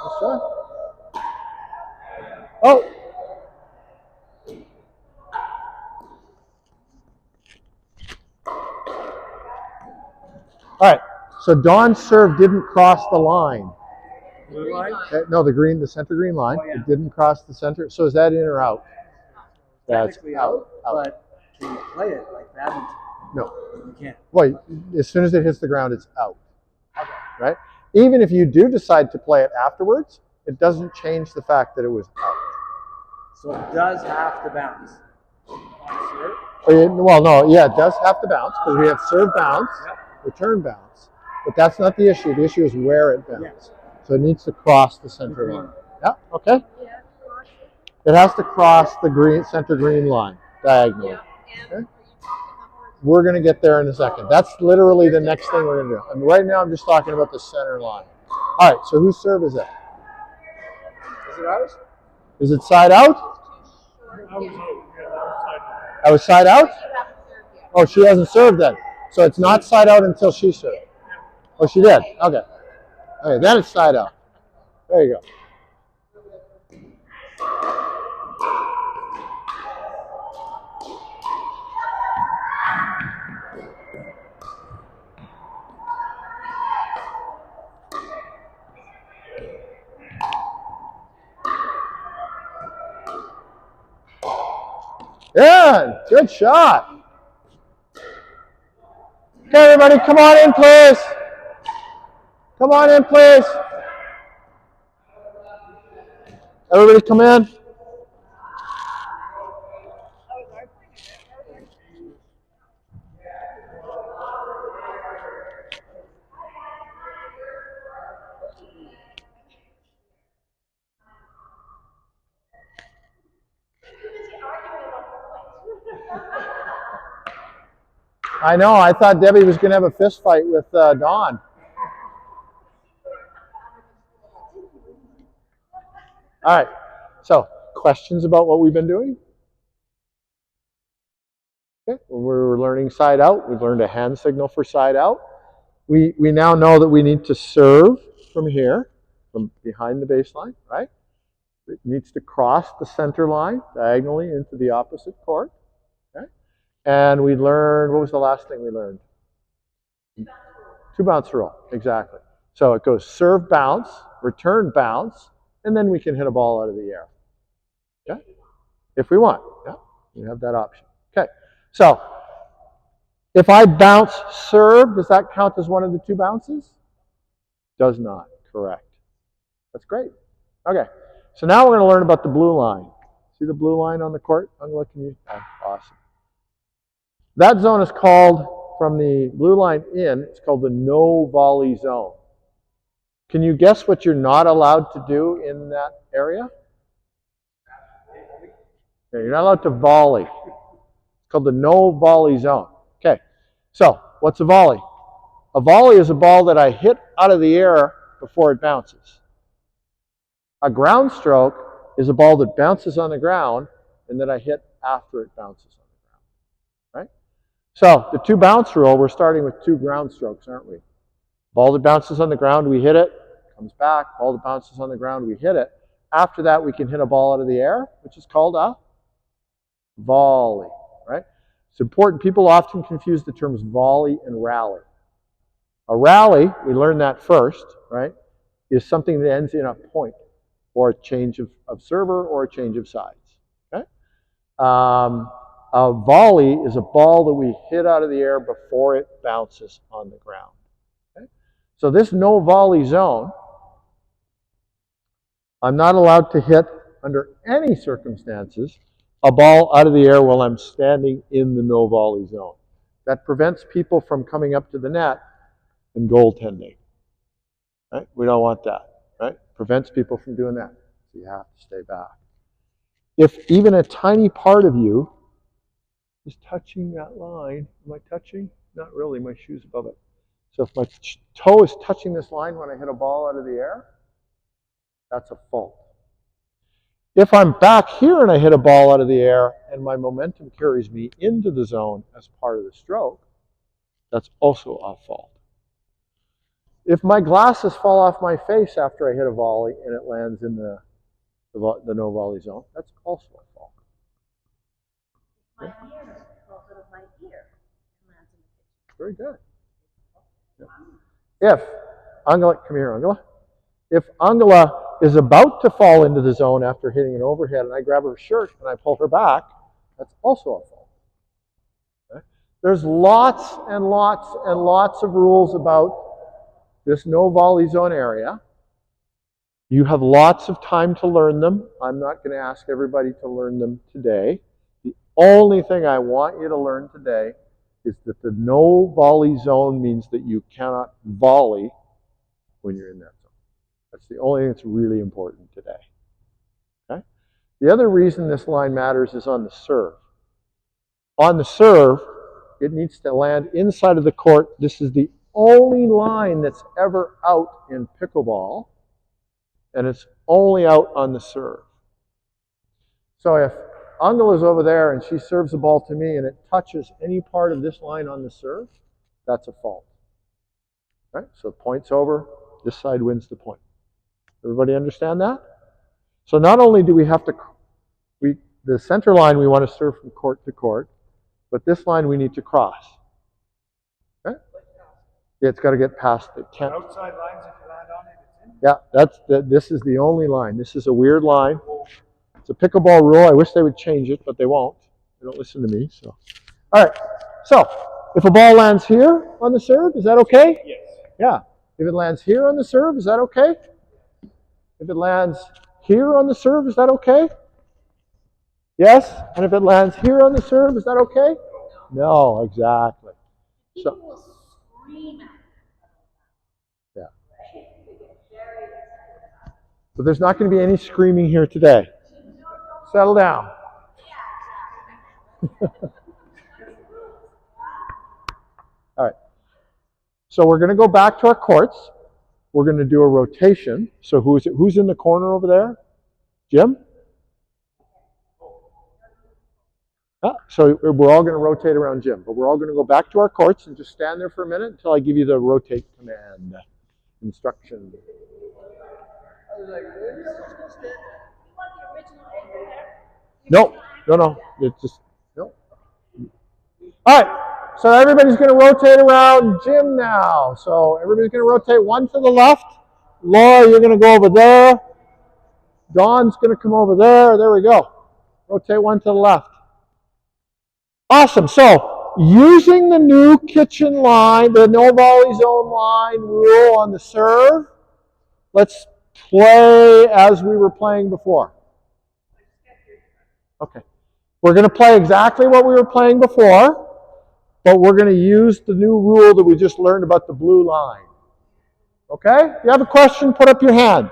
Let's try. Oh! All right. So Dawn's serve didn't cross the line.
Blue line?
No, the center green line.
Oh, yeah.
It didn't cross the center. So is that in or out? That's
Technically out, but can you play it like badminton?
No.
You can't.
Well, as soon as it hits the ground, it's out. Right? Even if you do decide to play it afterwards, it doesn't change the fact that it was out.
So it does have to bounce. Serve?
Well, no, yeah, it does have to bounce because we have serve bounce, return bounce, but that's not the issue. The issue is where it bounces. So it needs to cross the center line. Yeah, okay. It has to cross the center green line diagonally. Okay? We're going to get there in a second. That's literally the next thing we're going to do. I mean, right now I'm just talking about the center line. All right, so whose serve is it?
Is it ours?
Is it side out? I was side out? Oh, she hasn't served then. So it's not side out until she served. Oh, she did? Okay. Okay, then it's side out. There you go. Yeah, good shot. Okay, everybody, come on in, please. Come on in, please. Everybody come in. I know, I thought Debbie was going to have a fist fight with Dawn. All right, so questions about what we've been doing? Okay. When we were learning side out, we've learned a hand signal for side out. We now know that we need to serve from here, from behind the baseline, right? It needs to cross the center line diagonally into the opposite court. Okay? And we learned, what was the last thing we learned? Two bounce rule, exactly. So it goes serve bounce, return bounce, and then we can hit a ball out of the air. Okay? If we want. Yeah, we have that option. Okay. So if I bounce serve, does that count as one of the two bounces? Does not. Correct. That's great. Okay. So now we're going to learn about the blue line. See the blue line on the court? I'm looking at you. Oh, awesome. That zone is called, from the blue line in, it's called the no volley zone. Can you guess what you're not allowed to do in that area? Okay, you're not allowed to volley. It's called the no volley zone. Okay, so what's a volley? A volley is a ball that I hit out of the air before it bounces. A ground stroke is a ball that bounces on the ground and that I hit after it bounces on the ground. Right? So the two bounce rule, we're starting with two ground strokes, aren't we? Ball that bounces on the ground, we hit it, comes back, ball that bounces on the ground, we hit it. After that, we can hit a ball out of the air, which is called a volley, right? It's important. People often confuse the terms volley and rally. A rally, we learned that first, right, is something that ends in a point or a change of server or a change of sides, okay? A volley is a ball that we hit out of the air before it bounces on the ground. Okay? So this no volley zone, I'm not allowed to hit under any circumstances a ball out of the air while I'm standing in the no volley zone. That prevents people from coming up to the net and goaltending. Right? We don't want that. Right? Prevents people from doing that. So you have to stay back. If even a tiny part of you is touching that line, am I touching? Not really, my shoe's above it. So if my toe is touching this line when I hit a ball out of the air, that's a fault. If I'm back here and I hit a ball out of the air and my momentum carries me into the zone as part of the stroke, that's also a fault. If my glasses fall off my face after I hit a volley and it lands in the no volley zone, that's also a fault.
My ear falls out of my ear and lands in the kitchen.
Very good. Yeah. If Angela, come here, Angela. If Angela is about to fall into the zone after hitting an overhead and I grab her shirt and I pull her back, that's also a fault. Okay? There's lots and lots and lots of rules about this no volley zone area. You have lots of time to learn them. I'm not going to ask everybody to learn them today. The only thing I want you to learn today is that the no volley zone means that you cannot volley when you're in that zone. That's the only thing that's really important today. Okay? The other reason this line matters is on the serve. On the serve, it needs to land inside of the court. This is the only line that's ever out in pickleball, and it's only out on the serve. So if Angela's over there and she serves the ball to me and it touches any part of this line on the serve, that's a fault. Right? So point's over, this side wins the point. Everybody understand that? So not only do we have to, the center line we want to serve from court to court, but this line we need to cross. Okay? Yeah, it's got to get past the 10.
Outside lines, if you land on it, it's in.
Yeah, this is the only line. This is a weird line. It's a pickleball rule. I wish they would change it, but they won't. They don't listen to me. So, all right. So, if a ball lands here on the serve, is that okay?
Yes.
Yeah. If it lands here on the serve, is that okay? If it lands here on the serve, is that okay? Yes? And if it lands here on the serve, is that okay? No, exactly.
People will scream at
Yeah.
you. They get very excited.
So there's not going to be any screaming here today. Settle down. All right. So we're going to go back to our courts. We're going to do a rotation. So who's in the corner over there? Jim? So we're all going to rotate around Jim. But we're all going to go back to our courts and just stand there for a minute until I give you the rotate command instruction.
You want the original angle there?
No. It's just, no. All right. So everybody's going to rotate around Jim now. So everybody's going to rotate one to the left. Laura, you're going to go over there. Dawn's going to come over there. There we go. Rotate one to the left. Awesome. So using the new kitchen line, the no volley zone line rule on the serve, let's play as we were playing before. Okay. We're going to play exactly what we were playing before, but we're going to use the new rule that we just learned about the blue line. Okay? If you have a question, put up your hand.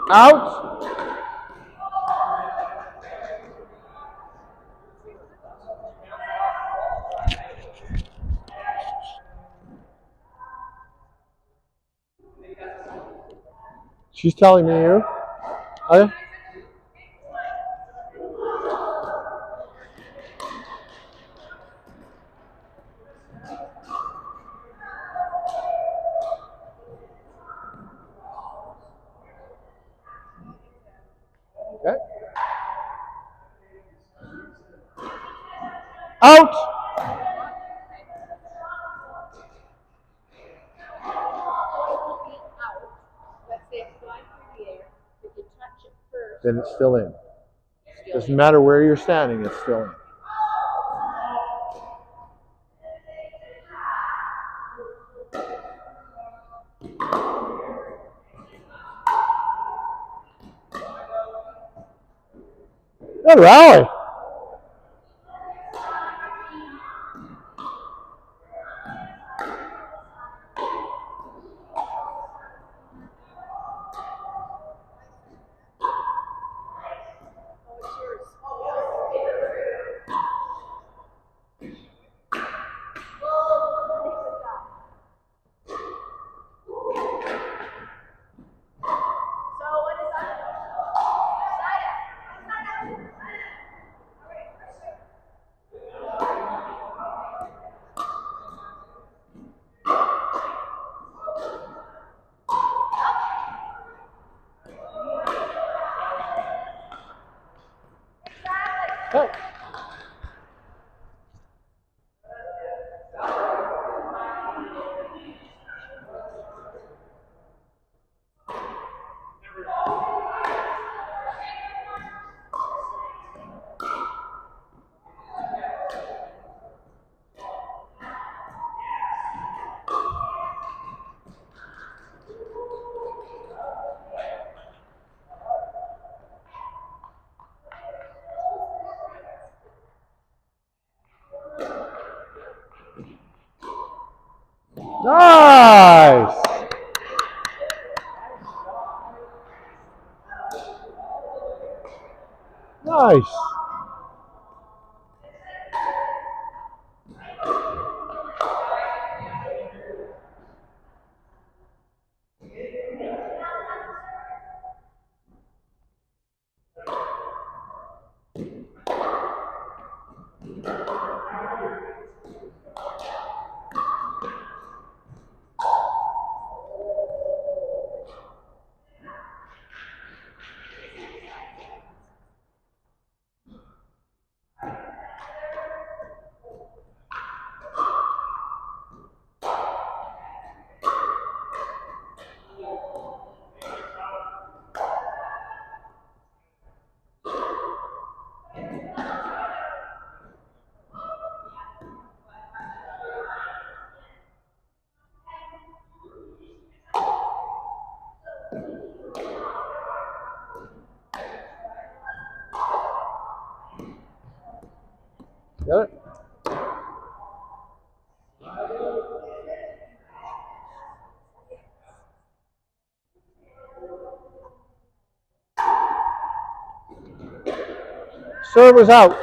Out. She's telling me you. Okay. Okay. Out.
Let's say it's flying through the air. If you touch it first,
Then it's still in. Doesn't matter where you're standing, it's still in. Good rally. Okay. Nice. Nice. Got it? Serve was out.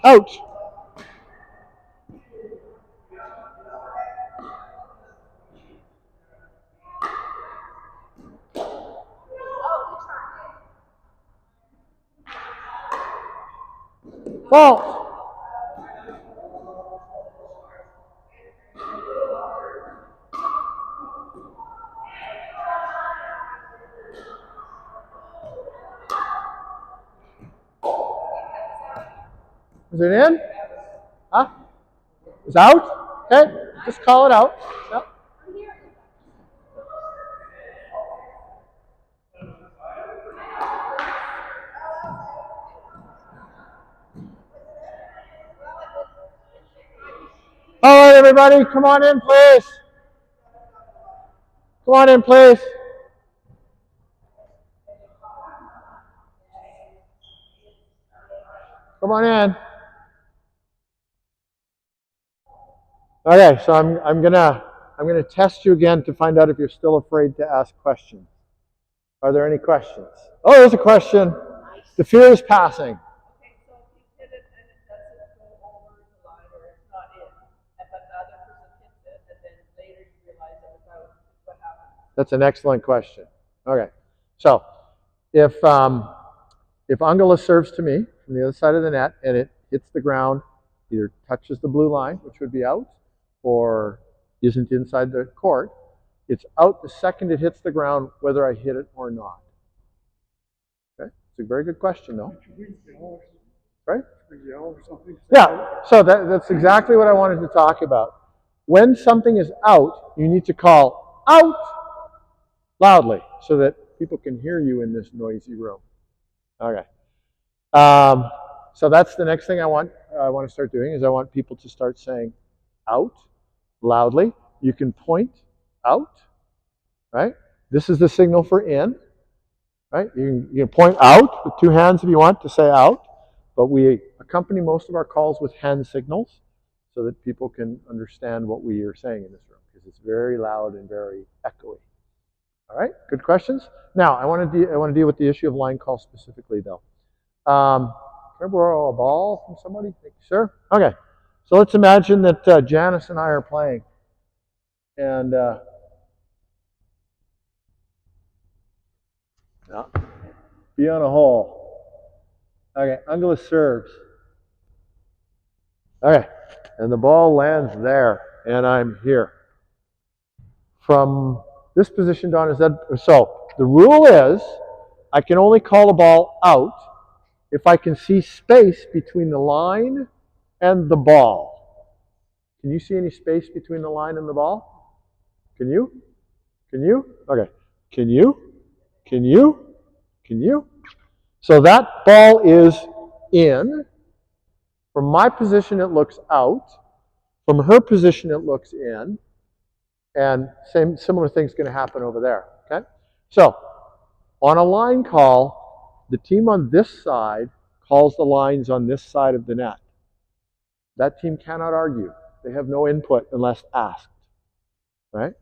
Out. Fault. Is it in? Huh? It's out? Okay, just call it out. Yep. All right, everybody, come on in, please. Come on in, please. Come on in. Okay, so I'm gonna test you again to find out if you're still afraid to ask questions. Are there any questions? Oh, there's a question. The fear is passing.
Okay, so if you hit it and it doesn't go over the line or it's not in, but the other person hits it and then later you realize it was out, what happens?
That's an excellent question. Okay, so if Angela serves to me from the other side of the net and it hits the ground, either touches the blue line, which would be out, or isn't inside the court, it's out the second it hits the ground, whether I hit it or not. Okay, it's a very good question, though. Right? Yeah, so that's exactly what I wanted to talk about. When something is out, you need to call out loudly so that people can hear you in this noisy room. Okay. So that's the next thing I want to start doing is I want people to start saying out loudly. You can point out, right? This is the signal for in, right? You can point out with two hands if you want to say out, but we accompany most of our calls with hand signals so that people can understand what we are saying in this room because it's very loud and very echoey. All right, good questions. Now I want to deal with the issue of line call specifically, though. Can I borrow a ball from somebody? Sure. Okay. So let's imagine that Janice and I are playing, and be on a hole. Okay, Angela serves. Okay, and the ball lands there, and I'm here. From this position down, is that so? The rule is, I can only call a ball out if I can see space between the line and the ball. Can you see any space between the line and the ball? Can you? Can you? Okay. Can you? Can you? Can you? So that ball is in. From my position, it looks out. From her position, it looks in. And similar thing's going to happen over there. Okay? So, on a line call, the team on this side calls the lines on this side of the net. That team cannot argue. They have no input unless asked. Right?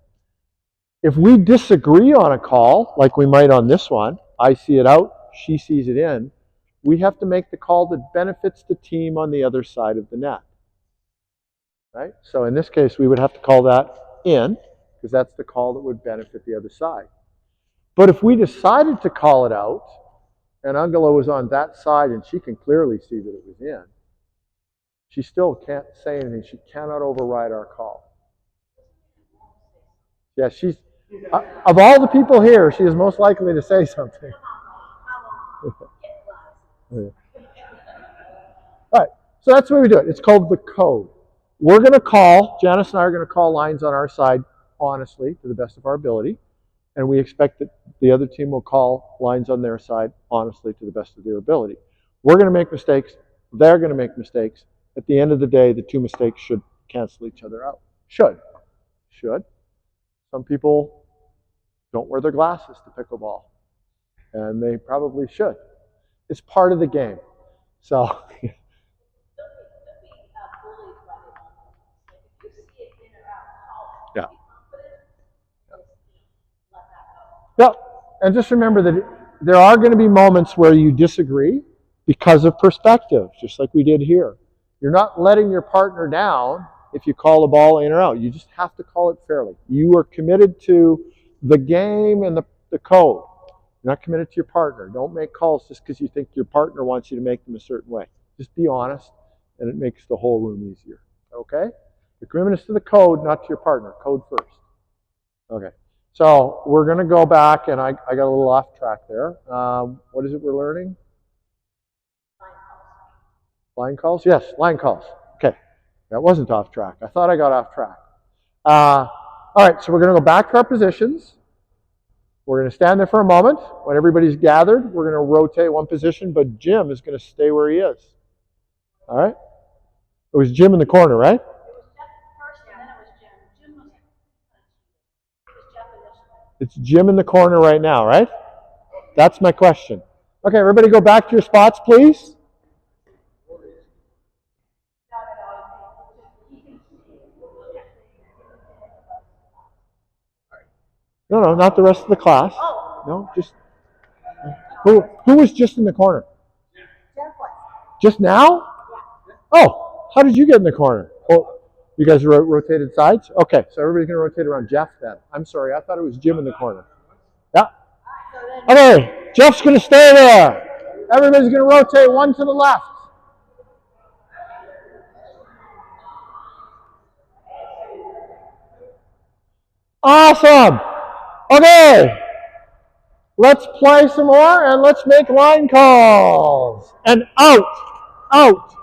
If we disagree on a call, like we might on this one, I see it out, she sees it in, we have to make the call that benefits the team on the other side of the net. Right? So in this case, we would have to call that in, because that's the call that would benefit the other side. But if we decided to call it out, and Angela was on that side and she can clearly see that it was in, she still can't say anything. She cannot override our call. Yeah, she's, of all the people here, she is most likely to say something. All right, so that's the way we do it. It's called the code. We're going to call, Janice and I are going to call lines on our side honestly, to the best of our ability, and we expect that the other team will call lines on their side honestly to the best of their ability. We're going to make mistakes. They're going to make mistakes. At the end of the day, the two mistakes should cancel each other out. Should. Some people don't wear their glasses to pickleball, and they probably should. It's part of the game. So. Yeah. Yep. And just remember that there are going to be moments where you disagree because of perspective, just like we did here. You're not letting your partner down if you call the ball in or out. You just have to call it fairly. You are committed to the game and the code. You're not committed to your partner. Don't make calls just because you think your partner wants you to make them a certain way. Just be honest, and it makes the whole room easier. Okay? The commitment is to the code, not to your partner. Code first. Okay. So we're going to go back, and I got a little off track there. What is it we're learning? Line calls? Yes, line calls. Okay. That wasn't off track. I thought I got off track. All right, so we're going to go back to our positions. We're going to stand there for a moment. When everybody's gathered, we're going to rotate one position, but Jim is going to stay where he is. All right? It was Jim in the corner, right?
It was Jeff first, and then it was Jim. Jim was, it was Jeff initially.
It's Jim in the corner right now, right? That's my question. Okay, everybody go back to your spots, please. No, not the rest of the class. No, just who was just in the corner? Just now? Oh, how did you get in the corner? Oh, you guys rotated sides? Okay, so everybody's going to rotate around Jeff then. I'm sorry, I thought it was Jim in the corner. Yeah. Okay, Jeff's going to stay there. Everybody's going to rotate one to the left. Awesome. Okay. Let's play some more and let's make line calls. And out. Out.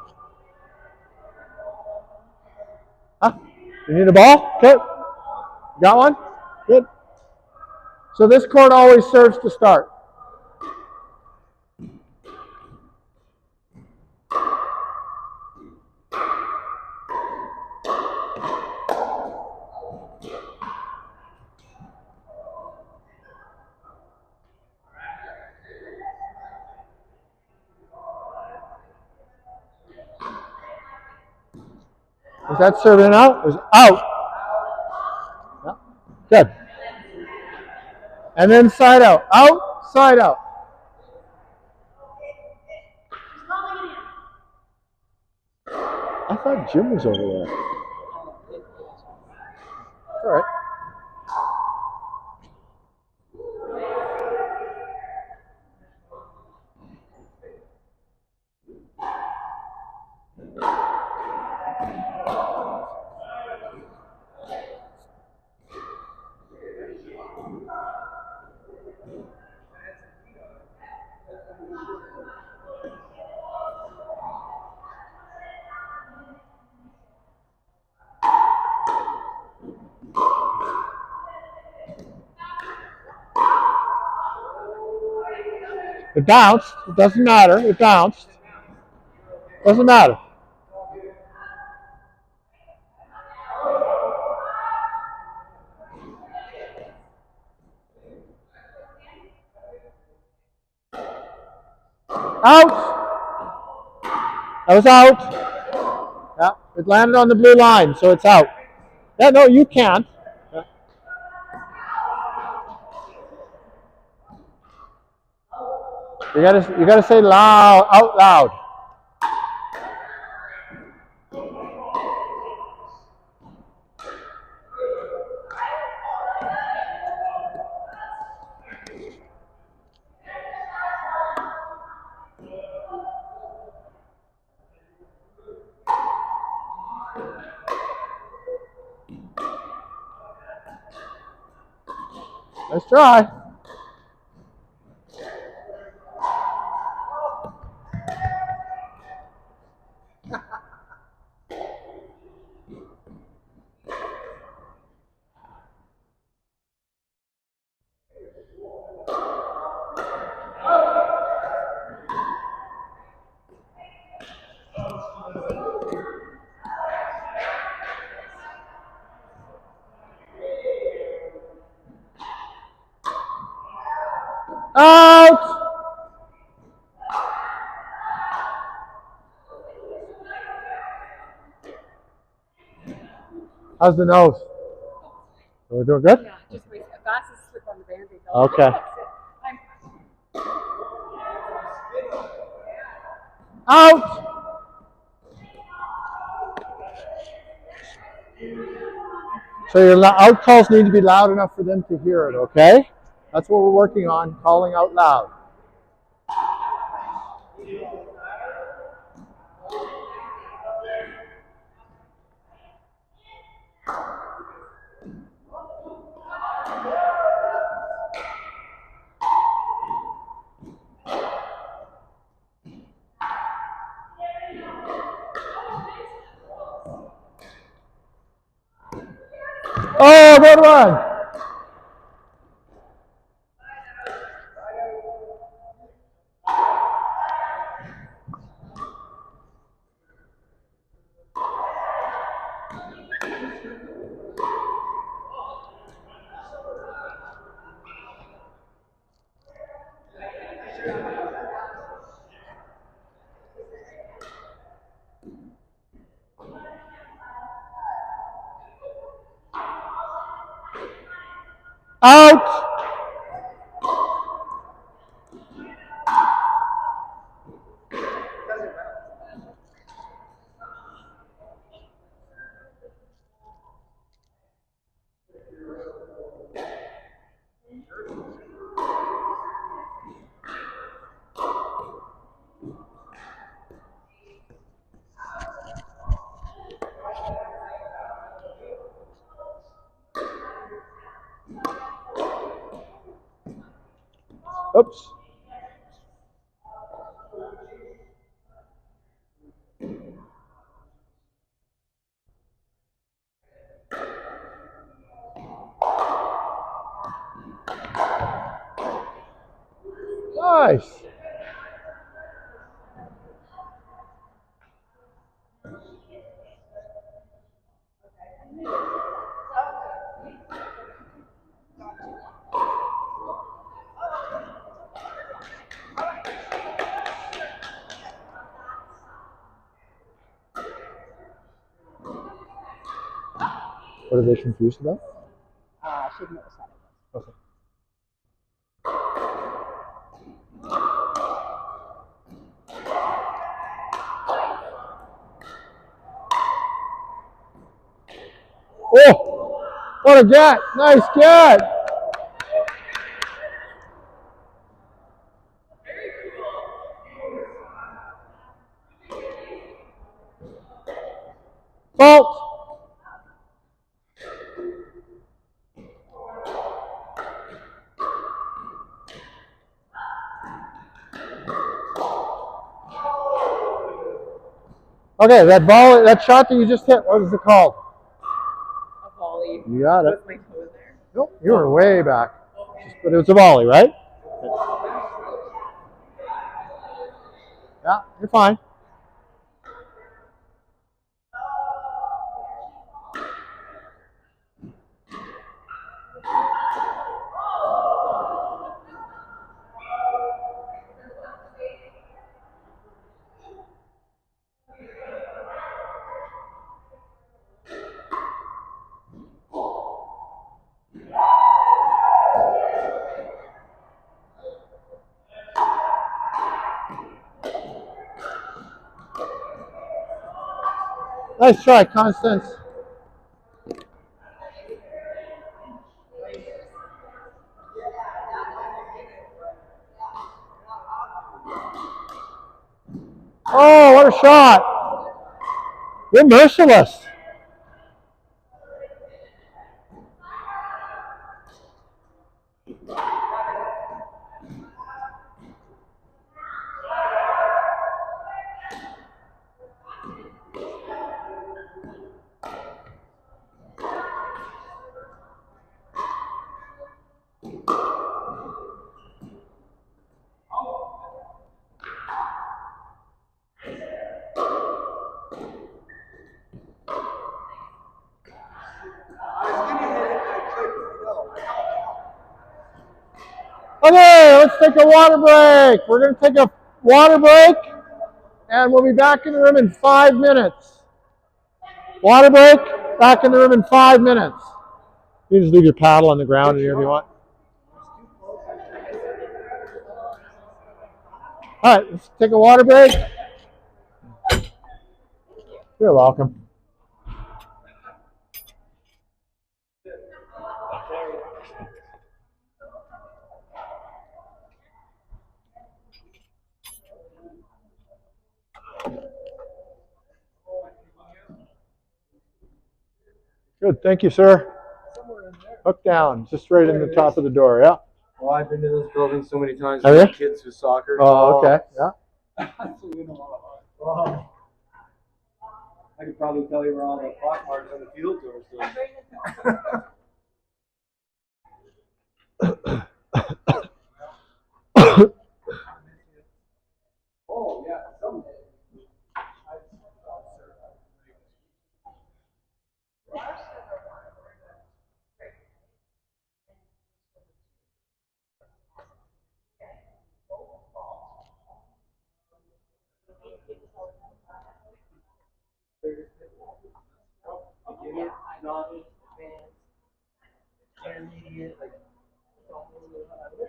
Huh? You need a ball? Okay. Got one? Good. So this court always serves to start. Was that serving out? It was out. Yeah. Good. And then side out. Out, side out. I thought Jim was over there. All right. It bounced. It doesn't matter. It bounced. Doesn't matter. Out. That was out. Yeah, it landed on the blue line, so it's out. Yeah, no, you can't. Yeah. You gotta say loud, out loud. Let's try. Out! How's the nose? Are we doing good?
Yeah, just wait. Glasses slip on the Band-Aid.
Okay. Out! So your out calls need to be loud enough for them to hear it, okay? That's what we're working on, calling out loud. Oh, good one. Out. Oops. Nice. What are they confused about?
I should notice that.
Okay. Oh, what a get. Nice get. Fault. Okay, that ball, that shot that you just hit, what was it called?
A volley.
You got it.
Was my toe there?
Nope, you were way back. But it was a volley, right? Yeah, you're fine. Nice try, Constance. Oh, what a shot. You're merciless. Okay, let's take a water break. We're going to take a water break, and we'll be back in the room in 5 minutes. Water break, back in the room in 5 minutes. You just leave your paddle on the ground here if you want. All right, let's take a water break. You're welcome. Good, thank you, sir. Hook down, just right in the top of the door, yeah.
Well, I've been to this building so many times
Have
with
you?
my kids with soccer.
Oh, okay, yeah.
So, you know, wow. I could probably tell you where all the clock marks on the fields are. Oh, yeah, someday.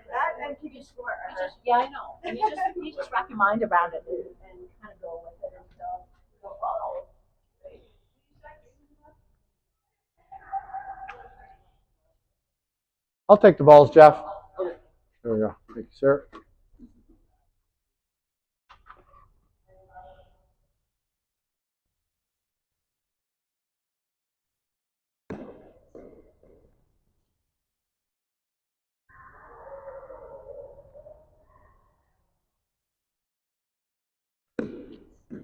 That and keep you score. Yeah, I know. And you just wrap your mind around it and kind of go with it and go follow.
I'll take the balls, Jeff. There we go. Thank you, sir.
The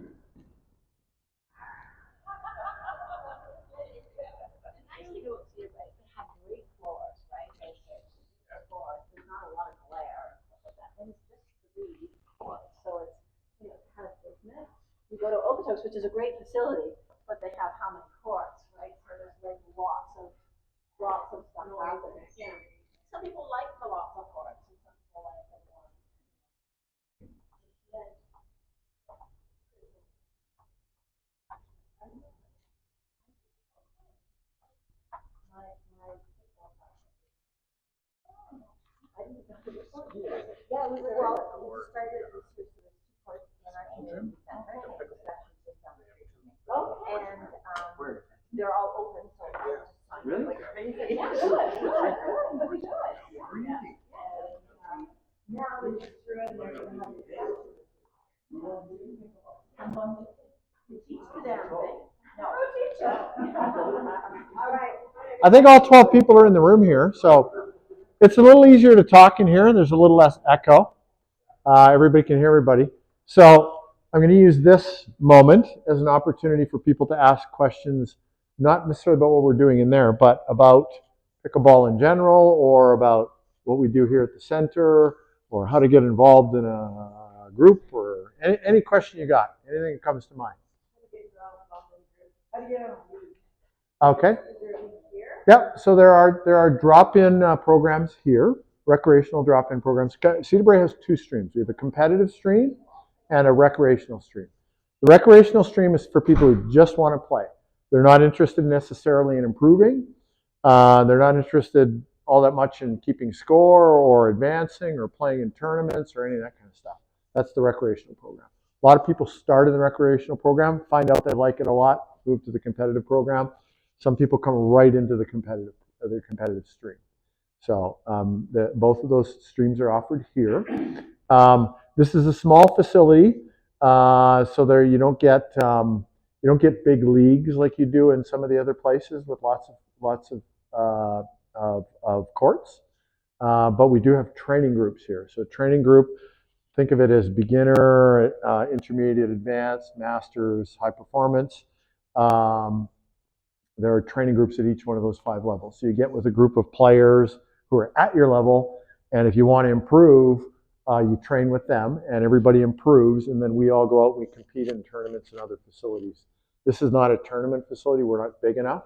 nice thing about Cedar Bay, they have great floors, right? There's floors, there's not a lot of glare and stuff like that. And it's just 3 floors, so it's, it's kind of intimate. You go to Okotoks, which is a great facility, but they have how many courts, right? So there's like lots of stuff happening. Yeah. Some people like the lots of courts, and some people like the more. Yeah, we were, well, we started this year, so there's 2 courts in our community center, and it's actually just down the street from me. Oh, and, they're all open, so I just signed up like crazy. Yeah, good. Yeah. And, now they just threw in there to have the teach the damn thing. No. Teach them. All right.
I think all 12 people are in the room here, so it's a little easier to talk in here. There's a little less echo. Everybody can hear everybody. So I'm going to use this moment as an opportunity for people to ask questions, not necessarily about what we're doing in there, but about pickleball in general, or about what we do here at the center, or how to get involved in a group, or any question you got, anything that comes to mind. Okay. Yep. So there are drop-in programs here, recreational drop-in programs. Cedar Bay has 2 streams. We have a competitive stream and a recreational stream. The recreational stream is for people who just want to play. They're not interested necessarily in improving. They're not interested all that much in keeping score or advancing or playing in tournaments or any of that kind of stuff. That's the recreational program. A lot of people start in the recreational program, find out they like it a lot, move to the competitive program. Some people come right into the competitive stream. So both of those streams are offered here. This is a small facility, so there you don't get big leagues like you do in some of the other places with lots of courts. But we do have training groups here. So training group, think of it as beginner, intermediate, advanced, masters, high performance. There are training groups at each one of those 5 levels. So you get with a group of players who are at your level, and if you want to improve, you train with them, and everybody improves, and then we all go out and we compete in tournaments and other facilities. This is not a tournament facility. We're not big enough.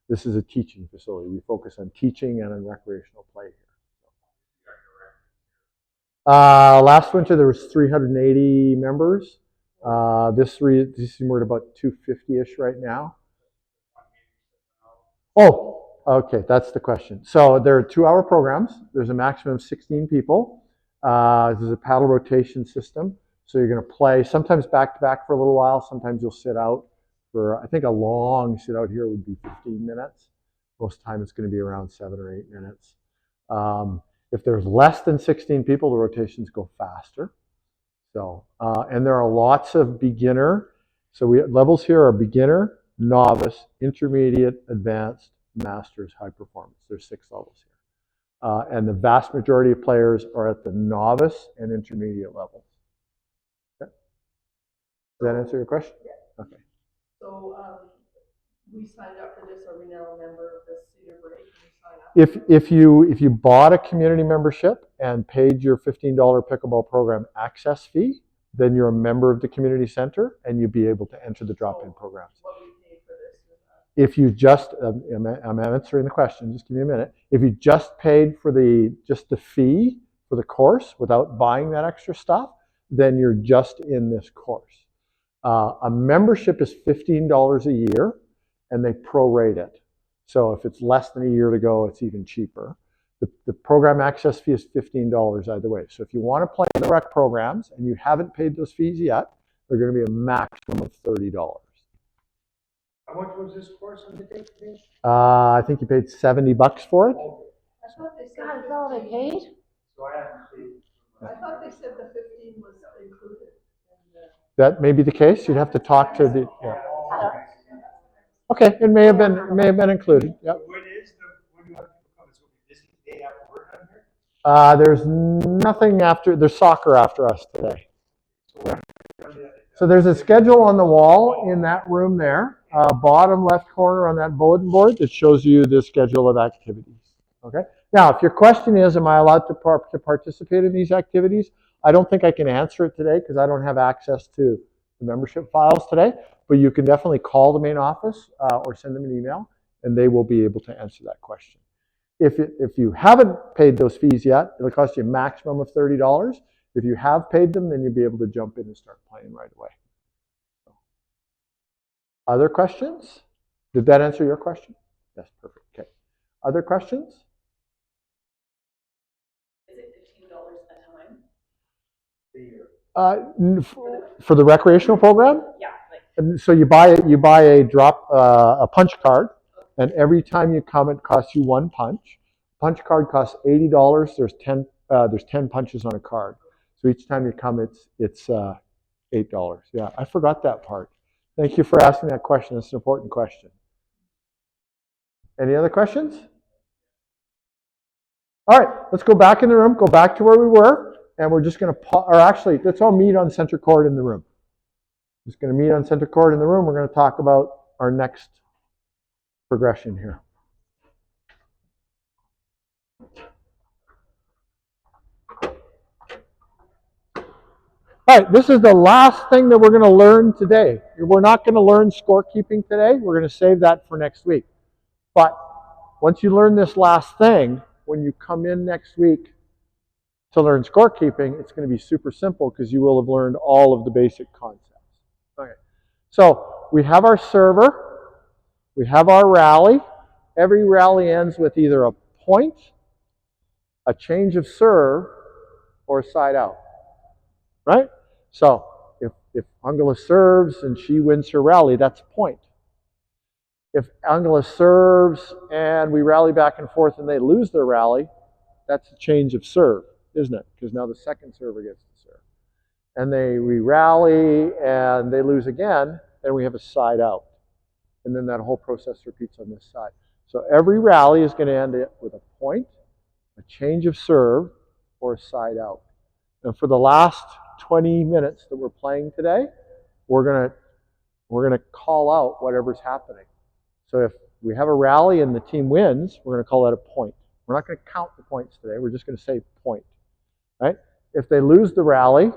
This is a teaching facility. We focus on teaching and on recreational play here. Last winter there was 380 members. This year we're at about 250-ish right now. Oh, okay, that's the question. So there are 2-hour programs. There's a maximum of 16 people. There's a paddle rotation system. So you're going to play sometimes back to back for a little while. Sometimes you'll sit out for, I think a long sit out here would be 15 minutes. Most time it's going to be around 7 or 8 minutes. If there's less than 16 people, the rotations go faster. So, and there are lots of beginner. So levels here are beginner, novice, intermediate, advanced, masters, high performance. There's 6 levels here. And the vast majority of players are at the novice and intermediate levels. Okay. Does that answer your question? Yeah. Okay.
So we signed up for this. Are we now a member of this Cedar Break? Can we sign up?
If you bought a community membership and paid your $15 pickleball program access fee, then you're a member of the community center and you'd be able to enter the drop-in programs.
What we paid for this was that.
If you just, I'm answering the question, just give me a minute. If you just paid for just the fee for the course without buying that extra stuff, then you're just in this course. A membership is $15 a year and they prorate it. So if it's less than a year to go, it's even cheaper. The program access fee is $15 either way. So if you want to play in the rec programs and you haven't paid those fees yet, they're going to be a maximum of $30.
How much was this course on the date?
I think you paid $70 for it.
I thought they said
God, is that all they paid?
So I haven't paid.
I thought they said the 15 was included.
That may be the case. You'd have to talk to the. Yeah. Okay, it may have been included. Yep.
When do you have people come? It's going to be busy day after we're done here?
There's nothing after. There's soccer after us today. So there's a schedule on the wall in that room there, bottom left corner on that bulletin board that shows you the schedule of activities. Okay. Now, if your question is, am I allowed to participate in these activities? I don't think I can answer it today because I don't have access to the membership files today. But you can definitely call the main office or send them an email, and they will be able to answer that question. If you haven't paid those fees yet, it'll cost you a maximum of $30. If you have paid them, then you'll be able to jump in and start playing right away. Other questions? Did that answer your question? Yes, perfect. Okay. Other questions?
Is it $15 a time?
A year.
For the recreational program?
Yeah.
And so you buy a punch card, and every time you come, it costs you 1 punch. Punch card costs $80. There's 10 punches on a card. So each time you come, it's $8. Yeah, I forgot that part. Thank you for asking that question. It's an important question. Any other questions? All right, let's go back in the room. Go back to where we were, and we're just going to, or actually, let's all meet on center court in the room. Just going to meet on center court in the room. We're going to talk about our next progression here. All right, this is the last thing that we're going to learn today. We're not going to learn scorekeeping today. We're going to save that for next week. But once you learn this last thing, when you come in next week to learn scorekeeping, it's going to be super simple because you will have learned all of the basic concepts. Okay. So we have our server, we have our rally. Every rally ends with either a point, a change of serve, or a side out. Right? So if Angela serves and she wins her rally, that's a point. If Angela serves and we rally back and forth and they lose their rally, that's a change of serve, isn't it? Because now the second server gets to serve. And we rally and they lose again, then we have a side out. And then that whole process repeats on this side. So every rally is going to end with a point, a change of serve, or a side out. And for the last 20 minutes that we're playing today, we're going to call out whatever's happening. So if we have a rally and the team wins, we're going to call that a point. We're not going to count the points today. We're just going to say point. Right? If they lose the rally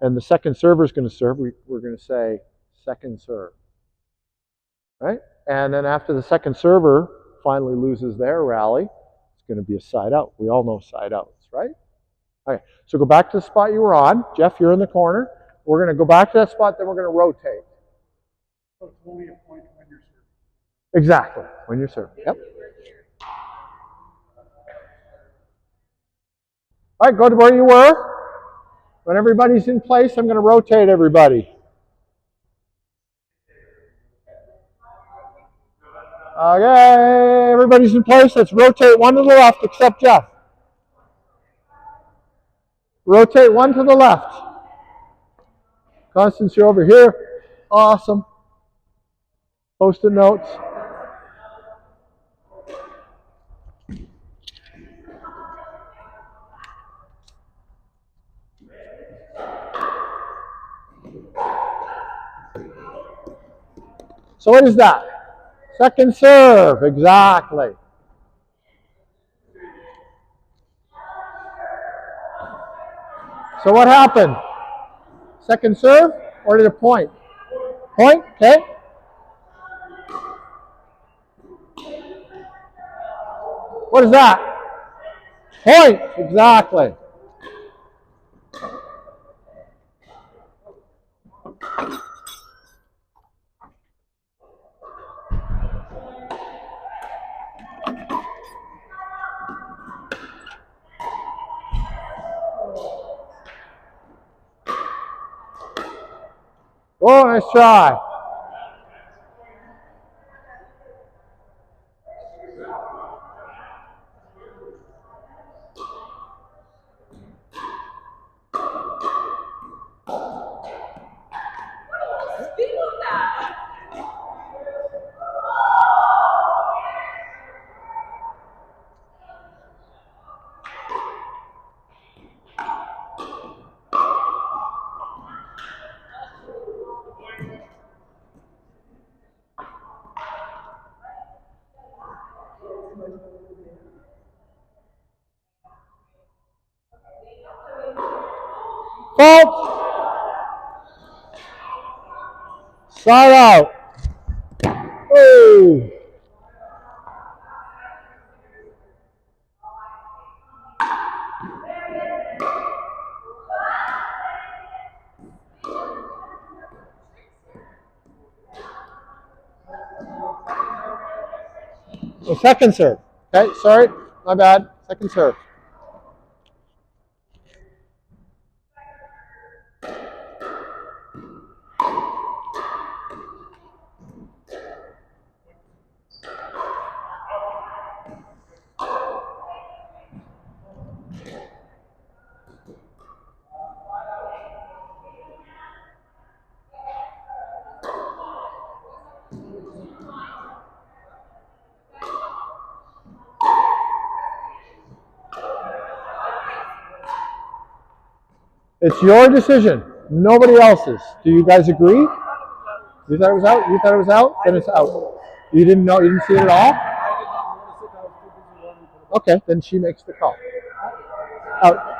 and the second server is going to serve, we're going to say second serve. Right? And then after the second server finally loses their rally, it's going to be a side out. We all know side outs, right? Okay, so go back to the spot you were on. Jeff, you're in the corner. We're going to go back to that spot, then we're going to rotate.
So it's only a point when you're serving.
Exactly, when you're serving. Yep. All right, go to where you were. When everybody's in place, I'm going to rotate everybody. Okay, everybody's in place. Let's rotate one to the left except Jeff. Rotate one to the left. Constance, you're over here. Awesome. Post-it notes. So what is that? Second serve, exactly. So what happened? Second serve, or did it point? Point, okay. What is that? Point, exactly. Oh, nice try. Fault. Side out. Oh. So second serve. Okay, sorry, my bad. Second serve. It's your decision, nobody else's. Do you guys agree? You thought it was out? You thought it was out? Then it's out. You didn't know? You didn't see it at all? Okay, then she makes the call. Out.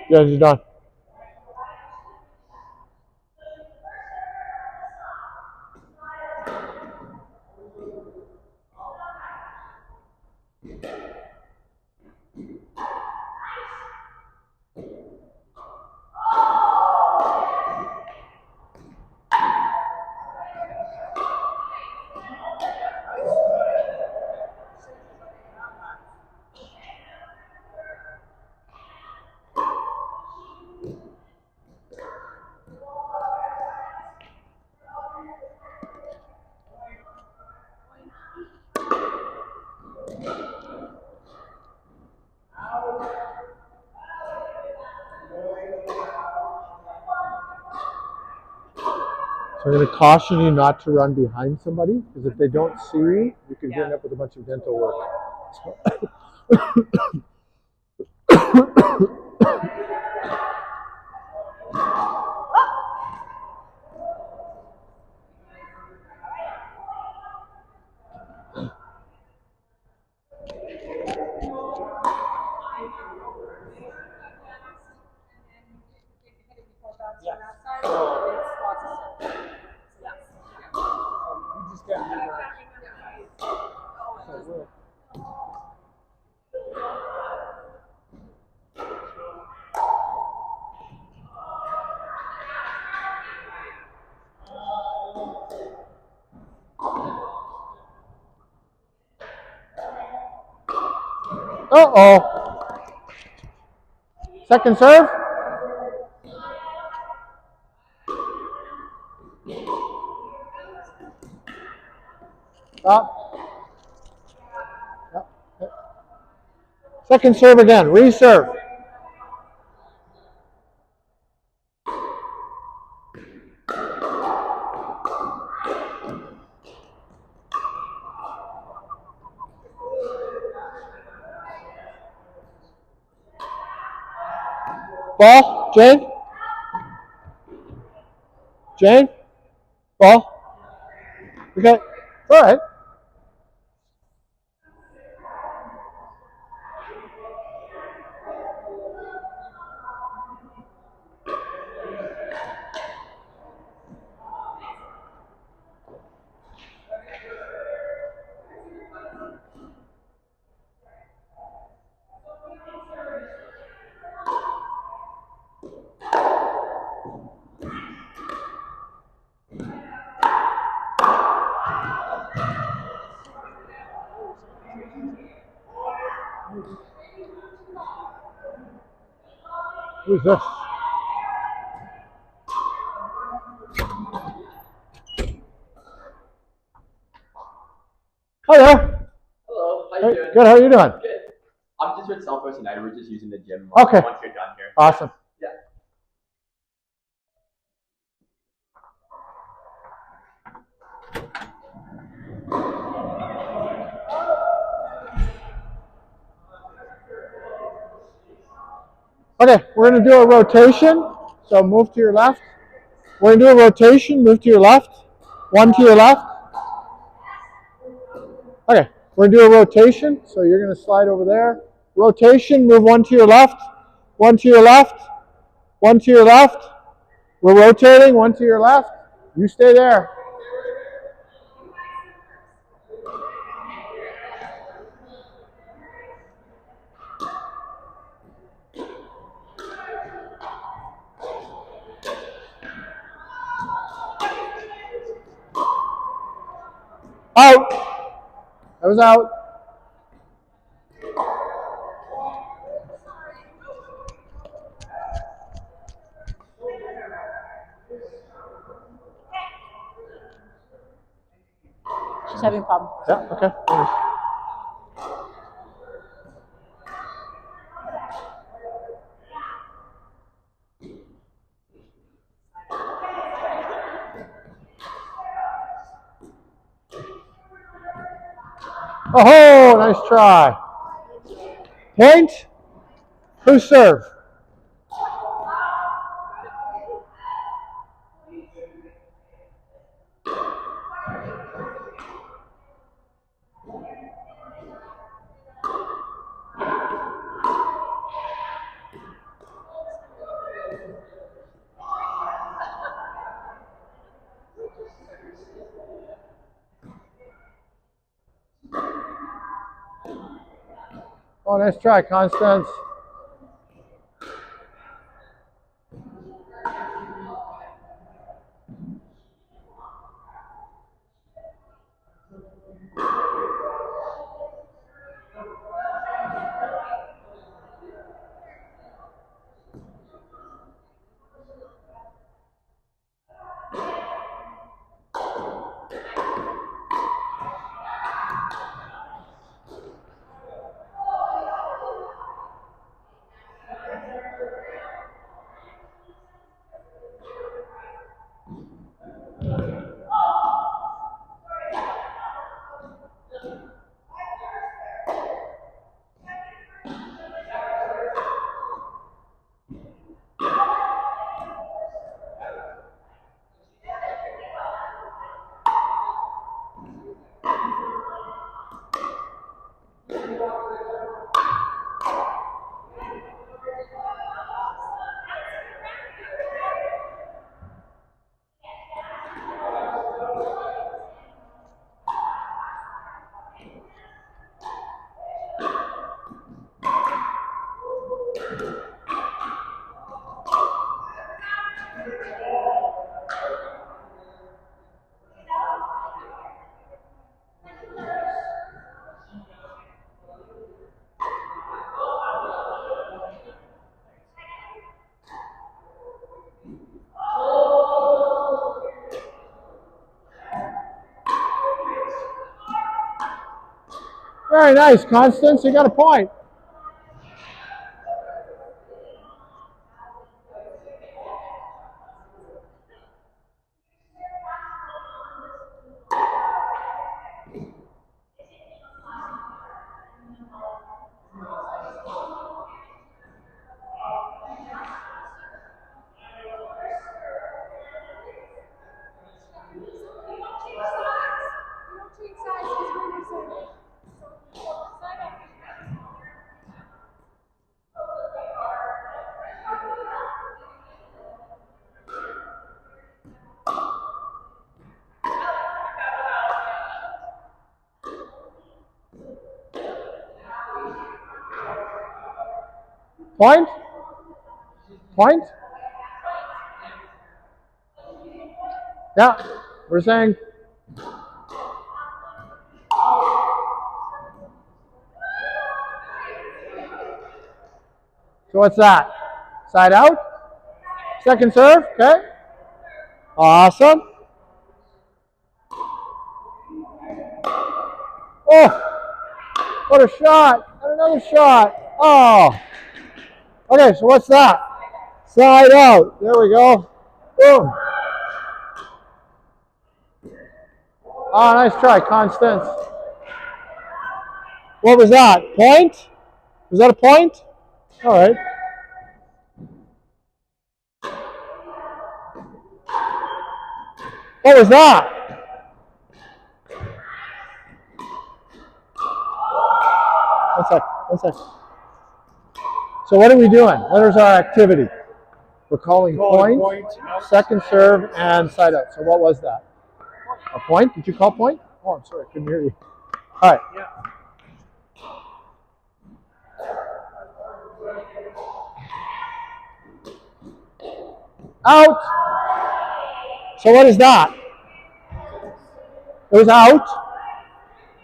Yeah, you're done. So I'm going to caution you not to run behind somebody, because if they don't see you, you can end up with a bunch of dental work. Uh-oh. Second serve. Stop. Yep. Second serve again. Reserve. Ball, Jane? Jane? Ball? Okay. All right. Who's this? Hi there.
Hello, how you doing?
Good, how are you doing?
Good. I'm just with Southwest United. We're just using the gym
Okay.
once you're done here.
Awesome.
Yeah.
Okay, we're going to do a rotation. So move to your left. We're going to do a rotation. Move to your left. One to your left. Okay, we're going to do a rotation. So you're going to slide over there. Rotation, move one to your left. One to your left. One to your left. We're rotating. One to your left. You stay there. Out. That was out.
She's having a problem.
Yeah, okay. Oh, nice try. Point. Who serve? Oh, nice try, Constance. Very nice, Constance. You got a point. Point? Point? Yeah, we're saying. So what's that? Side out? Second serve, okay. Awesome. Oh, what a shot. And another shot. Oh. Okay, so what's that? Side out. There we go. Boom. Oh, nice try, Constance. What was that? Point? Was that a point? All right. What was that? One sec. One sec. So what are we doing? What is our activity? We're calling point, second serve, and side out. So what was that? A point? Did you call point? Oh, I'm sorry. I couldn't hear you. All right. Out. So what is that? It was out.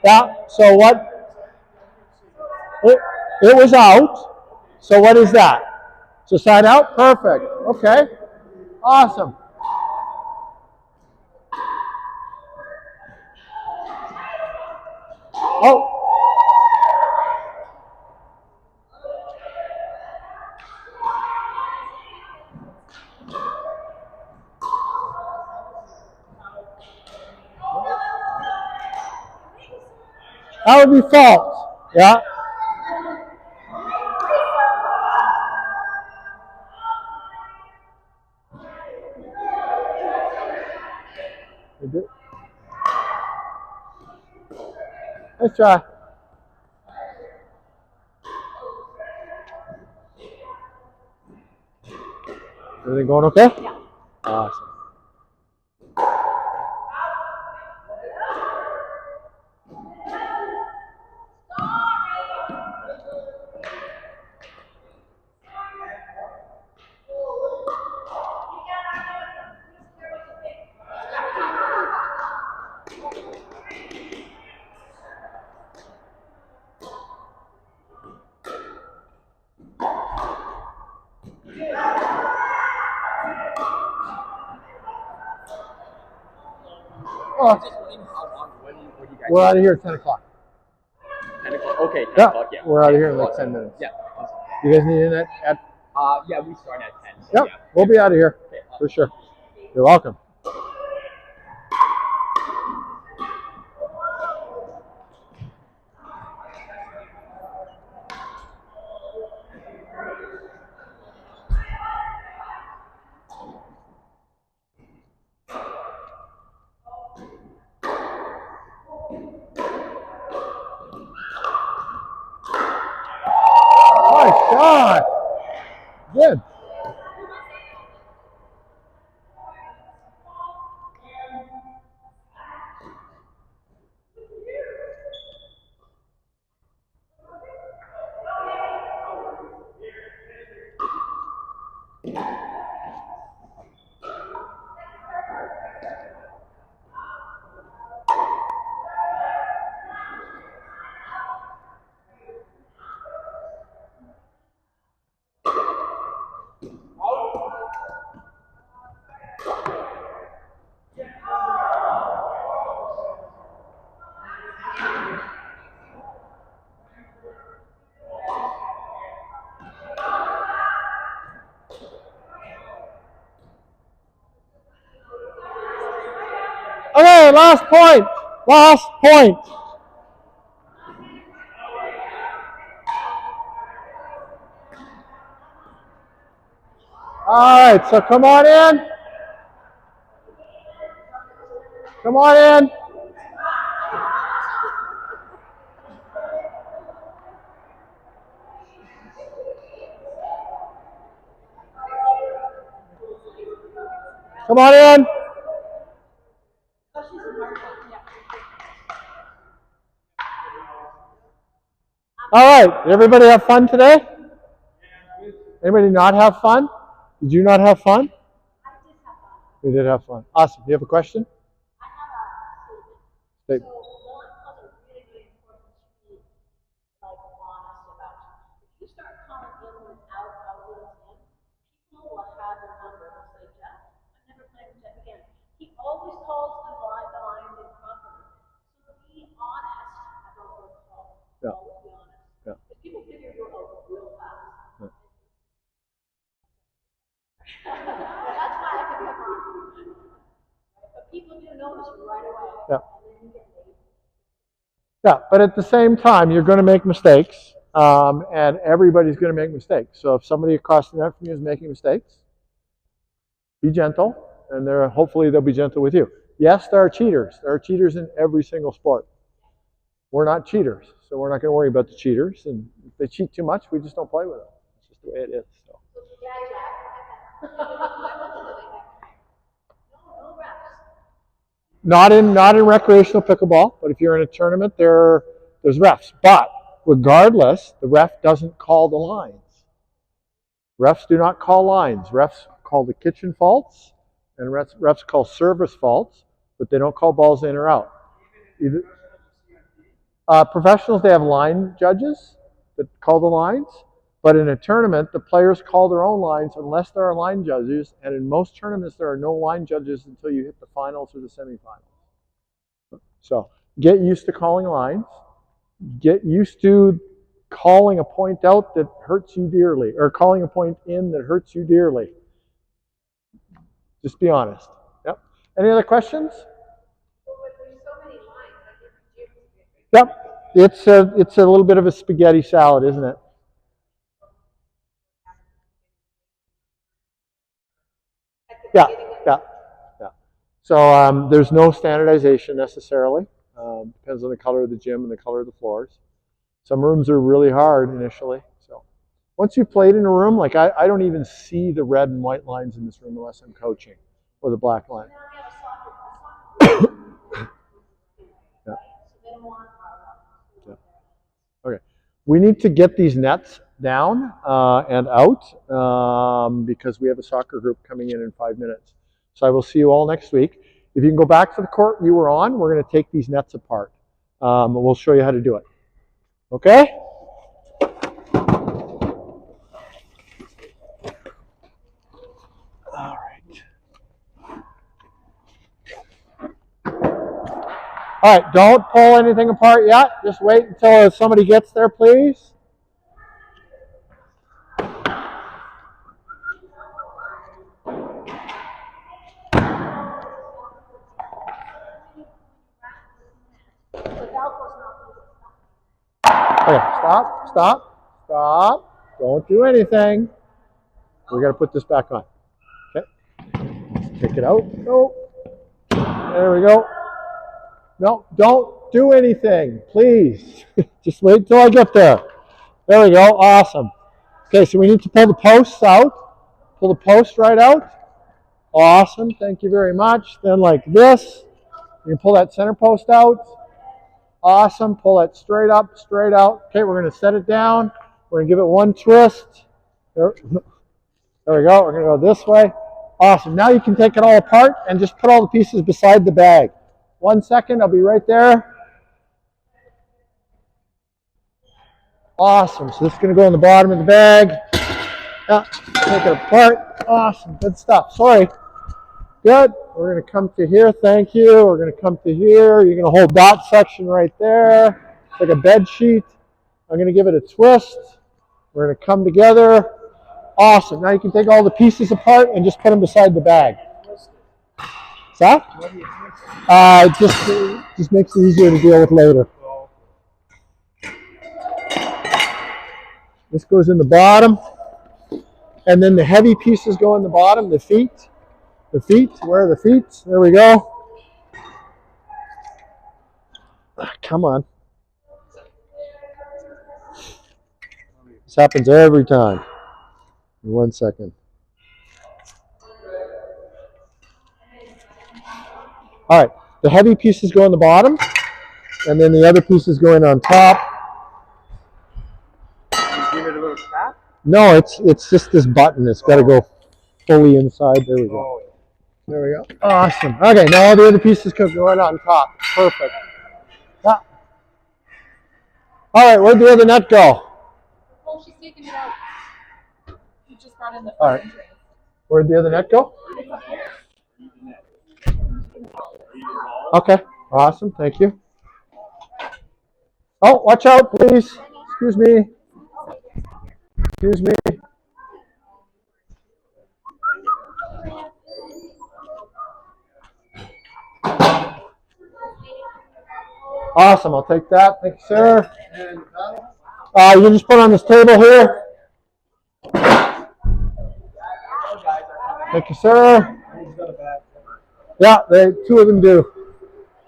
Yeah. So what? It was out. So what is that? So side out? Perfect. Okay. Awesome. Oh. That would be fault. Yeah. Let's try. Everything going okay? Yeah. Awesome. Oh, we're out of here at 10 o'clock.
10 o'clock. Okay, 10
Yeah,
o'clock, yeah.
we're out of here in like 10 minutes.
Yeah. Awesome.
You guys need internet at?
Yeah, we start at 10. So
Yep,
yeah.
we'll be out of here
Okay, awesome.
for sure. You're welcome. Nice shot. Good. Okay, last point. Last point. All right, so come on in. Come on in. Come on in. All right, did everybody have fun today? Anybody not have fun? Did you not have fun? We did have fun. Awesome. Do you have a question?
So,
Statement.
one puzzle really, really important to be like honest about. If you start calling in when it's out, when it's in, people will have your number. They'll say, Jeff, I'm never playing with Jeff again. He always calls the lines improperly. So be honest about your call.
Yeah.
Always be honest.
Yeah.
Because people figure you out real fast.
Yeah.
That's why I can come on. But people do notice right away.
Yeah.
And then you get late.
Yeah, but at the same time, you're going to make mistakes, and everybody's going to make mistakes. So if somebody across the net from you is making mistakes, be gentle, and hopefully they'll be gentle with you. Yes, there are cheaters. There are cheaters in every single sport. We're not cheaters, so we're not going to worry about the cheaters. And if they cheat too much, we just don't play with them. It's just the way it is. So. Not in recreational pickleball, but if you're in a tournament, there's refs. But regardless, the ref doesn't call the lines. Refs do not call lines. Refs call the kitchen faults, and refs call service faults, but they don't call balls in or out. Professionals, they have line judges that call the lines, but in a tournament, the players call their own lines unless there are line judges, and in most tournaments, there are no line judges until you hit the finals or the semifinals. So get used to calling lines. Get used to calling a point out that hurts you dearly, or calling a point in that hurts you dearly. Just be honest. Yep. Any other questions? Yep. It's a little bit of a spaghetti salad, isn't it? Yeah. Yeah. Yeah. So there's no standardization necessarily. Depends on the color of the gym and the color of the floors. Some rooms are really hard initially. So once you've played in a room, like I don't even see the red and white lines in this room unless I'm coaching, or the black line. Yeah. Yeah. Okay. We need to get these nets down and out because we have a soccer group coming in 5 minutes. So I will see you all next week. If you can go back to the court you were on, we're going to take these nets apart. We'll show you how to do it. Okay? All right. All right, don't pull anything apart yet. Just wait until somebody gets there, please. Okay, stop. Don't do anything. We got to put this back on. Okay. Let's take it out. Go. There we go. No, don't do anything, please. Just wait till I get there. There we go. Awesome. Okay, so we need to pull the posts out. Pull the post right out. Awesome. Thank you very much. Then like this, you can pull that center post out. Awesome. Pull that straight up, straight out. Okay, we're going to set it down. We're going to give it one twist. There we go. We're going to go this way. Awesome. Now you can take it all apart and just put all the pieces beside the bag. 1 second. I'll be right there. Awesome. So this is going to go in the bottom of the bag. Yeah, take it apart. Awesome. Good stuff. Sorry. Good. We're going to come to here. Thank you. We're going to come to here. You're going to hold that section right there. It's like a bed sheet. I'm going to give it a twist. We're going to come together. Awesome. Now you can take all the pieces apart and just put them beside the bag. that? Just makes it easier to deal with later. This goes in the bottom, and then the heavy pieces go in the bottom. The feet. The feet. Where are the feet? There we go. Come on. This happens every time. In 1 second. All right. The heavy pieces go in the bottom, and then the other pieces go in on top.
Give it a little tap.
No, it's just this button. It's got to go fully inside. There we go. There we go. Awesome. Okay, now all the other pieces can go in on top. Perfect. Yeah. All right, where'd the other nut go?
Oh, she's taking it out. You just brought in the
All right.
phone tray.
Where'd the other net go? Okay, awesome, thank you. Oh, watch out, please. Excuse me. Excuse me. Awesome, I'll take that. Thank you, sir. You can just put it on this table here. Thank you, sir. Yeah, two of them do.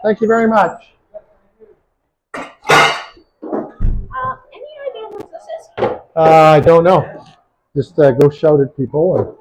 Thank you very much.
Any idea what this is?
I don't know. Just go shout at people. Or